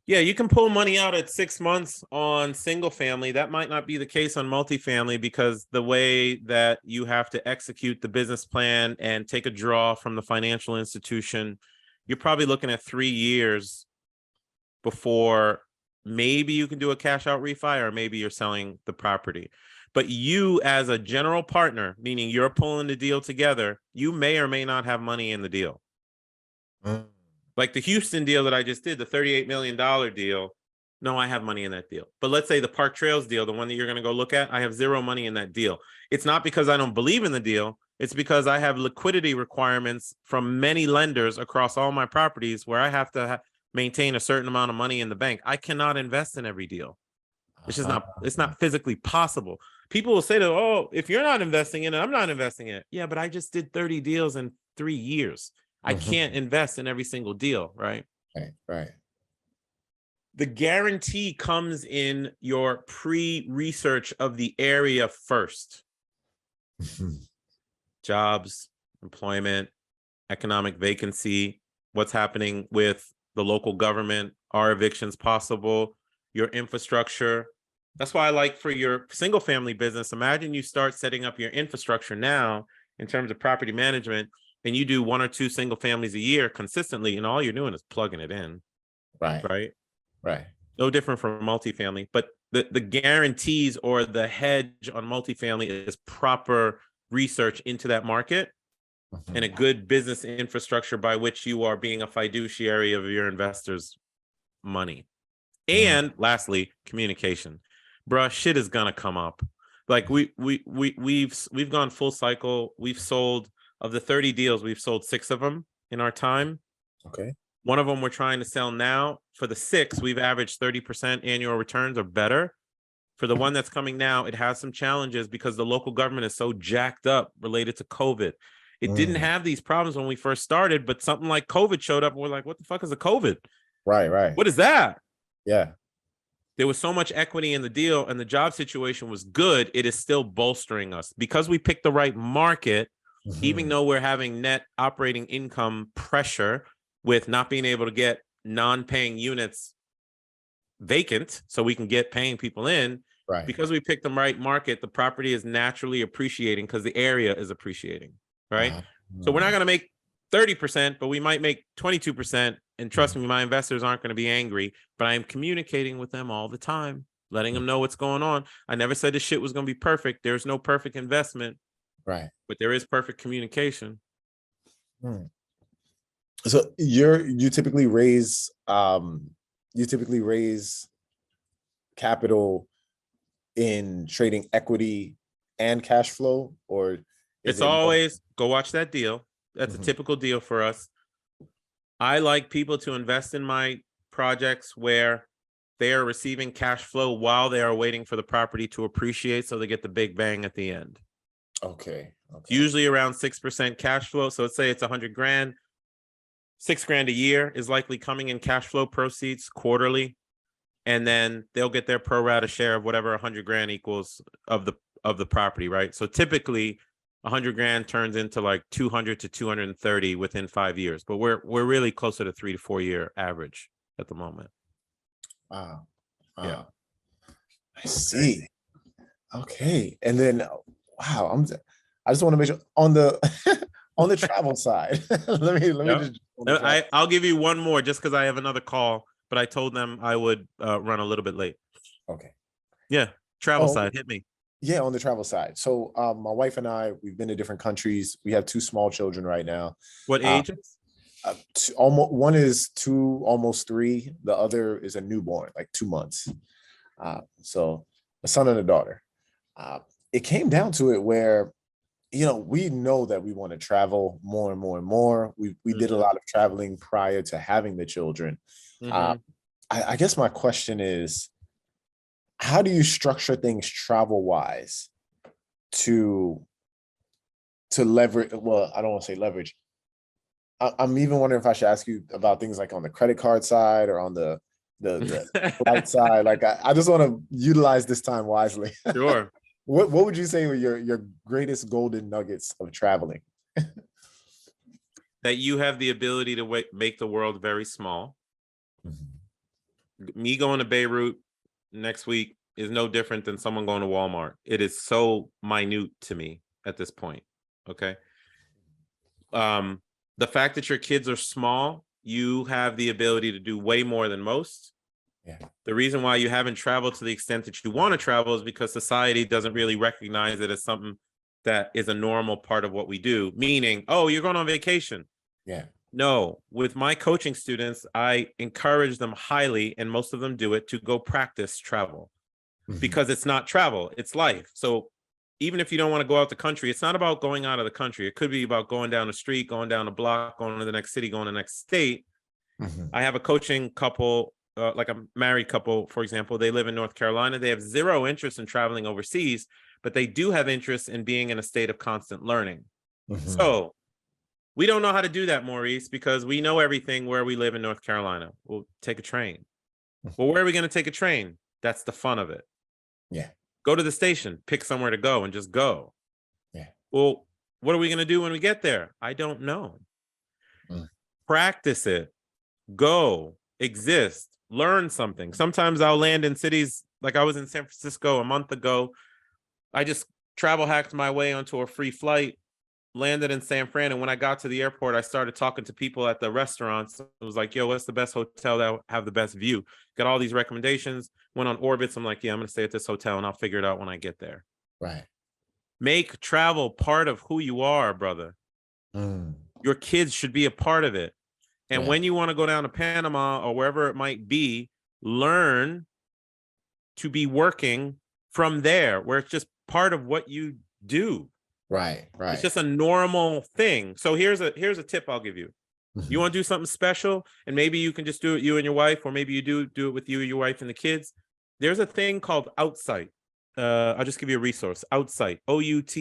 you can pull money out at 6 months on single family. That might not be the case on multifamily, because the way that you have to execute the business plan and take a draw from the financial institution, you're probably looking at 3 years before maybe you can do a cash out refi, or maybe you're selling the property. But you, as a general partner, meaning you're pulling the deal together, you may or may not have money in the deal. Like the Houston deal that I just did, the $38 million deal. No, I have money in that deal. But let's say the Park Trails deal, the one that you're going to go look at, I have zero money in that deal. It's not because I don't believe in the deal. It's because I have liquidity requirements from many lenders across all my properties where I have to maintain a certain amount of money in the bank. I cannot invest in every deal. It's just not, it's not physically possible. People will say that, oh, if you're not investing in it, I'm not investing in it. Yeah, but I just did 30 deals in 3 years. I can't invest in every single deal, right? Right. The guarantee comes in your pre-research of the area first. Jobs, employment, economic vacancy, what's happening with the local government, are evictions possible, your infrastructure. That's why I like for your single family business, imagine you start setting up your infrastructure now in terms of property management, and you do 1 or 2 single families a year consistently, and all you're doing is plugging it in. Right. No different from multifamily, but the guarantees or the hedge on multifamily is proper research into that market and a good business infrastructure by which you are being a fiduciary of your investors' money. And lastly, communication. Bruh, shit is gonna come up. Like we've gone full cycle. We've sold, of the 30 deals, we've sold 6 of them in our time. Okay. One of them we're trying to sell now. For the 6, we've averaged 30% annual returns or better. For the one that's coming now, it has some challenges because the local government is so jacked up related to COVID. It didn't have these problems when we first started, but something like COVID showed up and we're like, what the fuck is a COVID? Right. What is that? Yeah. There was so much equity in the deal and the job situation was good. It is still bolstering us because we picked the right market, even though we're having net operating income pressure with not being able to get non-paying units vacant so we can get paying people in. Right. Because we picked the right market, the property is naturally appreciating because the area is appreciating, right? So we're not going to make 30%, but we might make 22%. And trust me, my investors aren't going to be angry, but I am communicating with them all the time, letting them know what's going on. I never said this shit was going to be perfect. There's no perfect investment, Right. but there is perfect communication. So you typically raise capital in trading equity and cash flow, or It's always go watch that deal. That's a typical deal for us. I like people to invest in my projects where they are receiving cash flow while they are waiting for the property to appreciate so they get the big bang at the end. Okay. Usually around 6% cash flow. So let's say it's 100 grand. 6 grand a year is likely coming in cash flow proceeds quarterly. And then they'll get their pro rata share of whatever 100 grand equals of the property, right? So typically 100 grand turns into like 200 to 230 within 5 years, but we're really closer to 3 to 4 year average at the moment. Wow. Yeah. I see. Okay. And then wow, I just want to make sure on the on the travel side. let me just I'll give you one more just because I have another call, but I told them I would run a little bit late. Okay. Yeah. Travel side, hit me. Yeah, on the travel side. So my wife and I, we've been to different countries. We have 2 small children right now. What ages? Almost one is 2, almost 3. The other is a newborn, like 2 months. So a son and a daughter. It came down to it where, we know that we want to travel more and more and more. We did a lot of traveling prior to having the children. I guess my question is, how do you structure things travel wise to leverage? Well, I don't want to say leverage. I'm even wondering if I should ask you about things like on the credit card side or on the flight side. Like I just want to utilize this time wisely. Sure. What would you say were your greatest golden nuggets of traveling? That you have the ability to make the world very small. Me going to Beirut next week is no different than someone going to Walmart. It is so minute to me at this point. Okay. The fact that your kids are small, you have the ability to do way more than most. Yeah. The reason why you haven't traveled to the extent that you want to travel is because society doesn't really recognize it as something that is a normal part of what we do. Meaning, oh, you're going on vacation. Yeah. No, with my coaching students, I encourage them highly, and most of them do it, to go practice travel because it's not travel, it's life. So even if you don't want to go out the country, it's not about going out of the country. It could be about going down the street, going down the block, going to the next city, going to the next state. I have a coaching couple, like a married couple, for example. They live in North Carolina. They have zero interest in traveling overseas, but they do have interest in being in a state of constant learning. So we don't know how to do that, Maurice, because we know everything where we live in North Carolina. We'll take a train. Well, where are we going to take a train? That's the fun of it. Yeah. Go to the station, pick somewhere to go and just go. Yeah. Well, what are we going to do when we get there? I don't know. Practice it. Go, exist, learn something. Sometimes I'll land in cities, like I was in San Francisco a month ago. I just travel hacked my way onto a free flight, landed in San Fran, and when I got to the airport, I started talking to people at the restaurants. It was like, yo, what's the best hotel that have the best view? Got all these recommendations, went on Orbitz. I'm like, yeah, I'm gonna stay at this hotel and I'll figure it out when I get there. Right. Make travel part of who you are, brother. Your kids should be a part of it. And when you want to go down to Panama or wherever it might be, learn to be working from there, where it's just part of what you do. Right. It's just a normal thing. So here's a tip I'll give you. You want to do something special, and maybe you can just do it you and your wife, or maybe you do it with you, your wife, and the kids. There's a thing called Outsite. I'll just give you a resource. Outsite, outsite.co,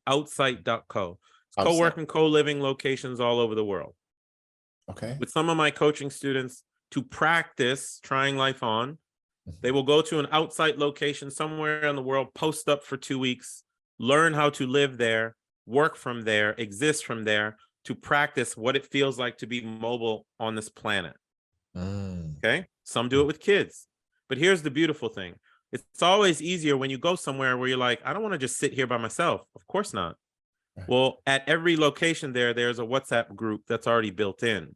outsite.co. Co-working, co-living locations all over the world. Okay. With some of my coaching students to practice trying life on, they will go to an outside location somewhere in the world, post up for 2 weeks, learn how to live there, work from there, exist from there, to practice what it feels like to be mobile on this planet. Okay. Some do it with kids, but here's the beautiful thing. It's always easier when you go somewhere where you're like, I don't want to just sit here by myself. Of course not. Well, at every location there's a WhatsApp group that's already built in.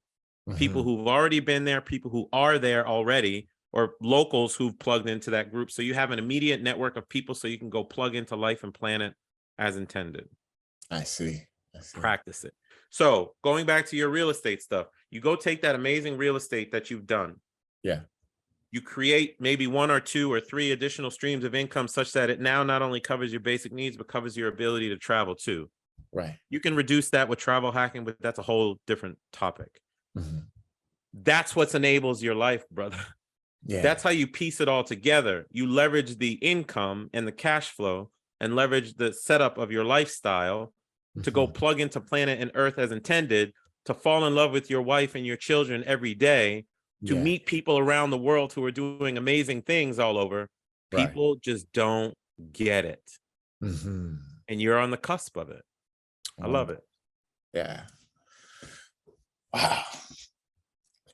People who've already been there, people who are there already, or locals who've plugged into that group. So you have an immediate network of people so you can go plug into life and planet as intended. I see. Practice it. So going back to your real estate stuff, you go take that amazing real estate that you've done. Yeah. You create maybe 1 or 2 or 3 additional streams of income such that it now not only covers your basic needs, but covers your ability to travel too. Right. You can reduce that with travel hacking, but that's a whole different topic. That's what enables your life, brother. Yeah. That's how you piece it all together. You leverage the income and the cash flow and leverage the setup of your lifestyle to go plug into planet and earth as intended, to fall in love with your wife and your children every day, to meet people around the world who are doing amazing things all over. People just don't get it. And you're on the cusp of it. I love it. Yeah. Wow.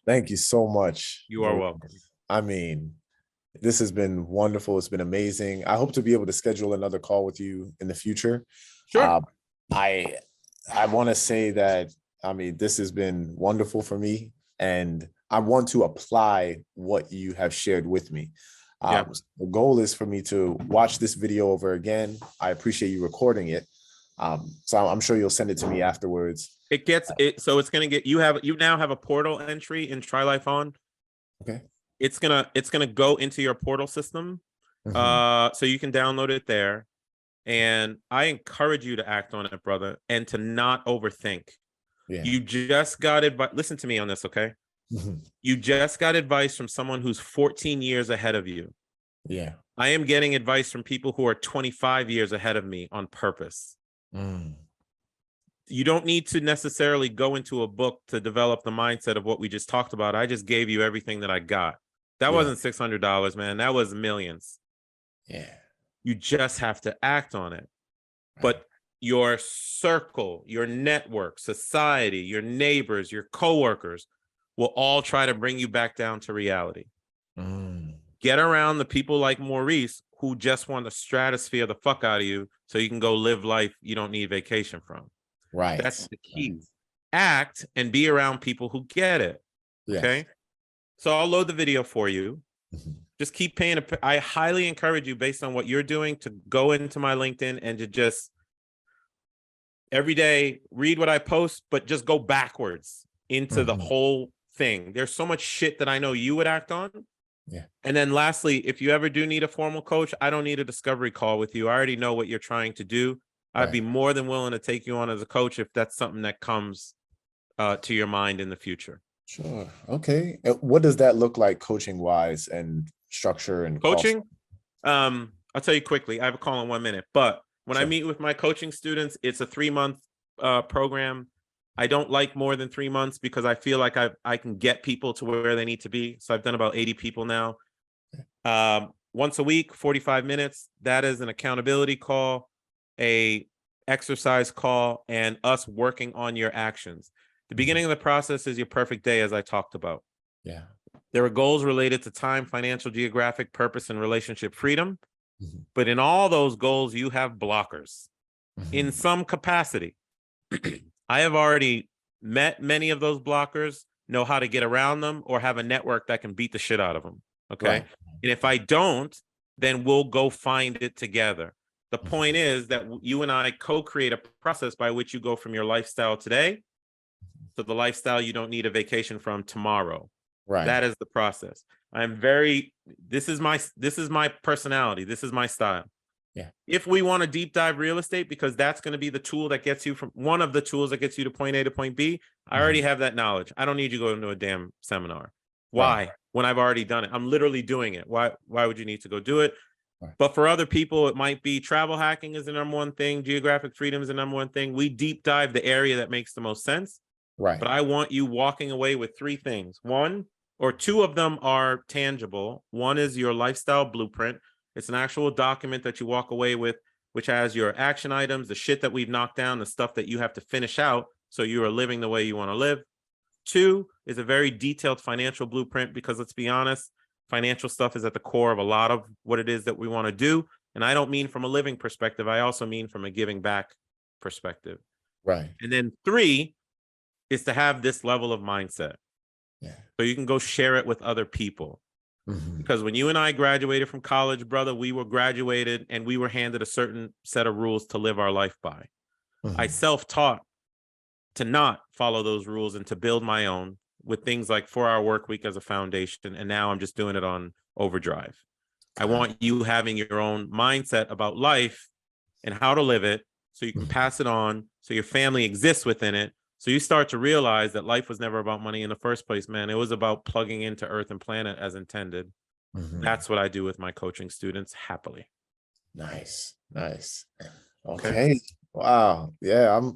Thank you so much. You are welcome. I mean, this has been wonderful. It's been amazing. I hope to be able to schedule another call with you in the future. Sure. I want to say that, I mean, this has been wonderful for me, and I want to apply what you have shared with me. The goal is for me to watch this video over again. I appreciate you recording it. So I'm sure you'll send it to me afterwards. It gets it. So it's going to get, you now have a portal entry in Try Life On. Okay. It's going to go into your portal system. So you can download it there. And I encourage you to act on it, brother, and to not overthink. You just got advice. Listen to me on this, okay? You just got advice from someone who's 14 years ahead of you. Yeah. I am getting advice from people who are 25 years ahead of me on purpose. You don't need to necessarily go into a book to develop the mindset of what we just talked about. I just gave you everything that I got. That wasn't $600, man. That was millions. Yeah. You just have to act on it. But your circle, your network, society, your neighbors, your coworkers will all try to bring you back down to reality. Get around the people like Maurice who just want to stratosphere the fuck out of you so you can go live life you don't need vacation from. Right. That's the key. Act and be around people who get it. Okay. So I'll load the video for you. Just keep paying. I highly encourage you, based on what you're doing, to go into my LinkedIn and to just every day read what I post, but just go backwards into the whole thing. There's so much shit that I know you would act on. Yeah. And then lastly, if you ever do need a formal coach, I don't need a discovery call with you. I already know what you're trying to do. I'd be more than willing to take you on as a coach if that's something that comes to your mind in the future. Sure. Okay. What does that look like coaching wise and structure and cost? Coaching, I'll tell you quickly. I have a call in 1 minute, but when I meet with my coaching students, it's a 3-month program. I don't like more than 3 months because I feel like I can get people to where they need to be. So I've done about 80 people now. Once a week, 45 minutes. That is an accountability call, a exercise call, and us working on your actions. The beginning of the process is your perfect day, as I talked about. Yeah. There are goals related to time, financial, geographic, purpose, and relationship freedom. But in all those goals, you have blockers in some capacity. I have already met many of those blockers, know how to get around them, or have a network that can beat the shit out of them. Okay. Right. And if I don't, then we'll go find it together. The point is that you and I co-create a process by which you go from your lifestyle today to the lifestyle you don't need a vacation from tomorrow. Right. That is the process. This is my personality. This is my style. Yeah. If we want to deep dive real estate, because that's going to be the tool that gets you from one of the tools that gets you to point A to point B, I already have that knowledge. I don't need you to go into a damn seminar. Why? Right. When I've already done it, I'm literally doing it. Why would you need to go do it? Right. But for other people, it might be travel hacking is the number one thing. Geographic freedom is the number one thing. We deep dive the area that makes the most sense. Right. But I want you walking away with 3 things. 1 or 2 of them are tangible. 1 is your lifestyle blueprint. It's an actual document that you walk away with, which has your action items, the shit that we've knocked down, the stuff that you have to finish out so you are living the way you want to live. 2 is a very detailed financial blueprint, because let's be honest, financial stuff is at the core of a lot of what it is that we want to do. And I don't mean from a living perspective. I also mean from a giving back perspective. Right. And then 3 is to have this level of mindset. Yeah. So you can go share it with other people. Because when you and I graduated from college, brother, we were graduated and we were handed a certain set of rules to live our life by. I self-taught to not follow those rules and to build my own with things like 4-hour work week as a foundation. And now I'm just doing it on overdrive. I want you having your own mindset about life and how to live it so you can pass it on, so your family exists within it. So you start to realize that life was never about money in the first place, man. It was about plugging into Earth and planet as intended. That's what I do with my coaching students happily. Nice. Okay. Wow. Yeah,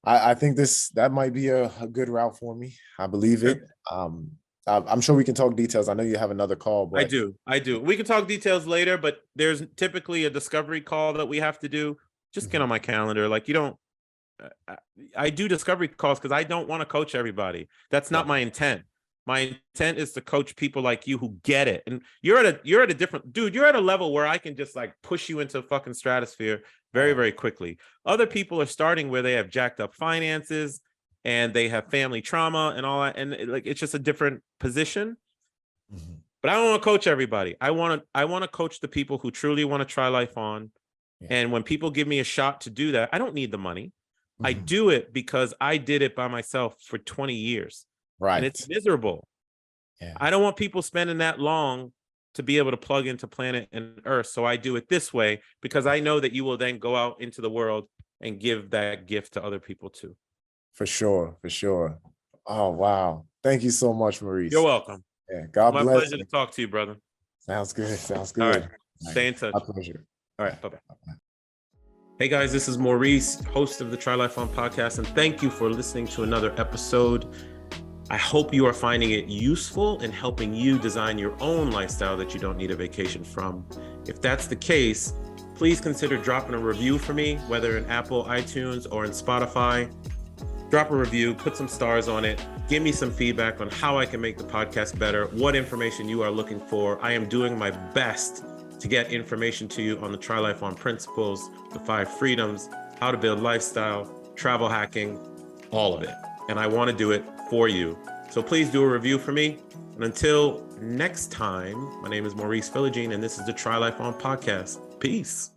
I think that might be a good route for me. I believe it. I'm sure we can talk details. I know you have another call, but I do. We can talk details later, but there's typically a discovery call that we have to do. Just get on my calendar. Like, you don't, I do discovery calls because I don't want to coach everybody. That's not my intent. My intent is to coach people like you who get it. And you're at a different, dude, you're at a level where I can just like push you into fucking stratosphere very, very quickly. Other people are starting where they have jacked up finances and they have family trauma and all that. And it's just a different position. But I don't want to coach everybody. I want to coach the people who truly want to try life on. Yeah. And when people give me a shot to do that, I don't need the money. I do it because I did it by myself for 20 years. Right. And it's miserable. Yeah. I don't want people spending that long to be able to plug into planet and Earth. So I do it this way because I know that you will then go out into the world and give that gift to other people too. For sure. Oh, wow. Thank you so much, Maurice. You're welcome. Yeah. God bless. My pleasure to talk to you, brother. Sounds good. All right. Stay in touch. My pleasure. All right. Bye-bye. Hey guys, this is Maurice, host of the Try Life On podcast, and thank you for listening to another episode. I hope you are finding it useful in helping you design your own lifestyle that you don't need a vacation from. If that's the case, please consider dropping a review for me, whether in Apple, iTunes, or in Spotify. Drop a review, put some stars on it, give me some feedback on how I can make the podcast better, what information you are looking for. I am doing my best to get information to you on the Try Life On principles, the 5 freedoms, how to build lifestyle, travel hacking, all of it. And I want to do it for you. So please do a review for me. And until next time, my name is Maurice Philogene, and this is the Try Life On podcast. Peace.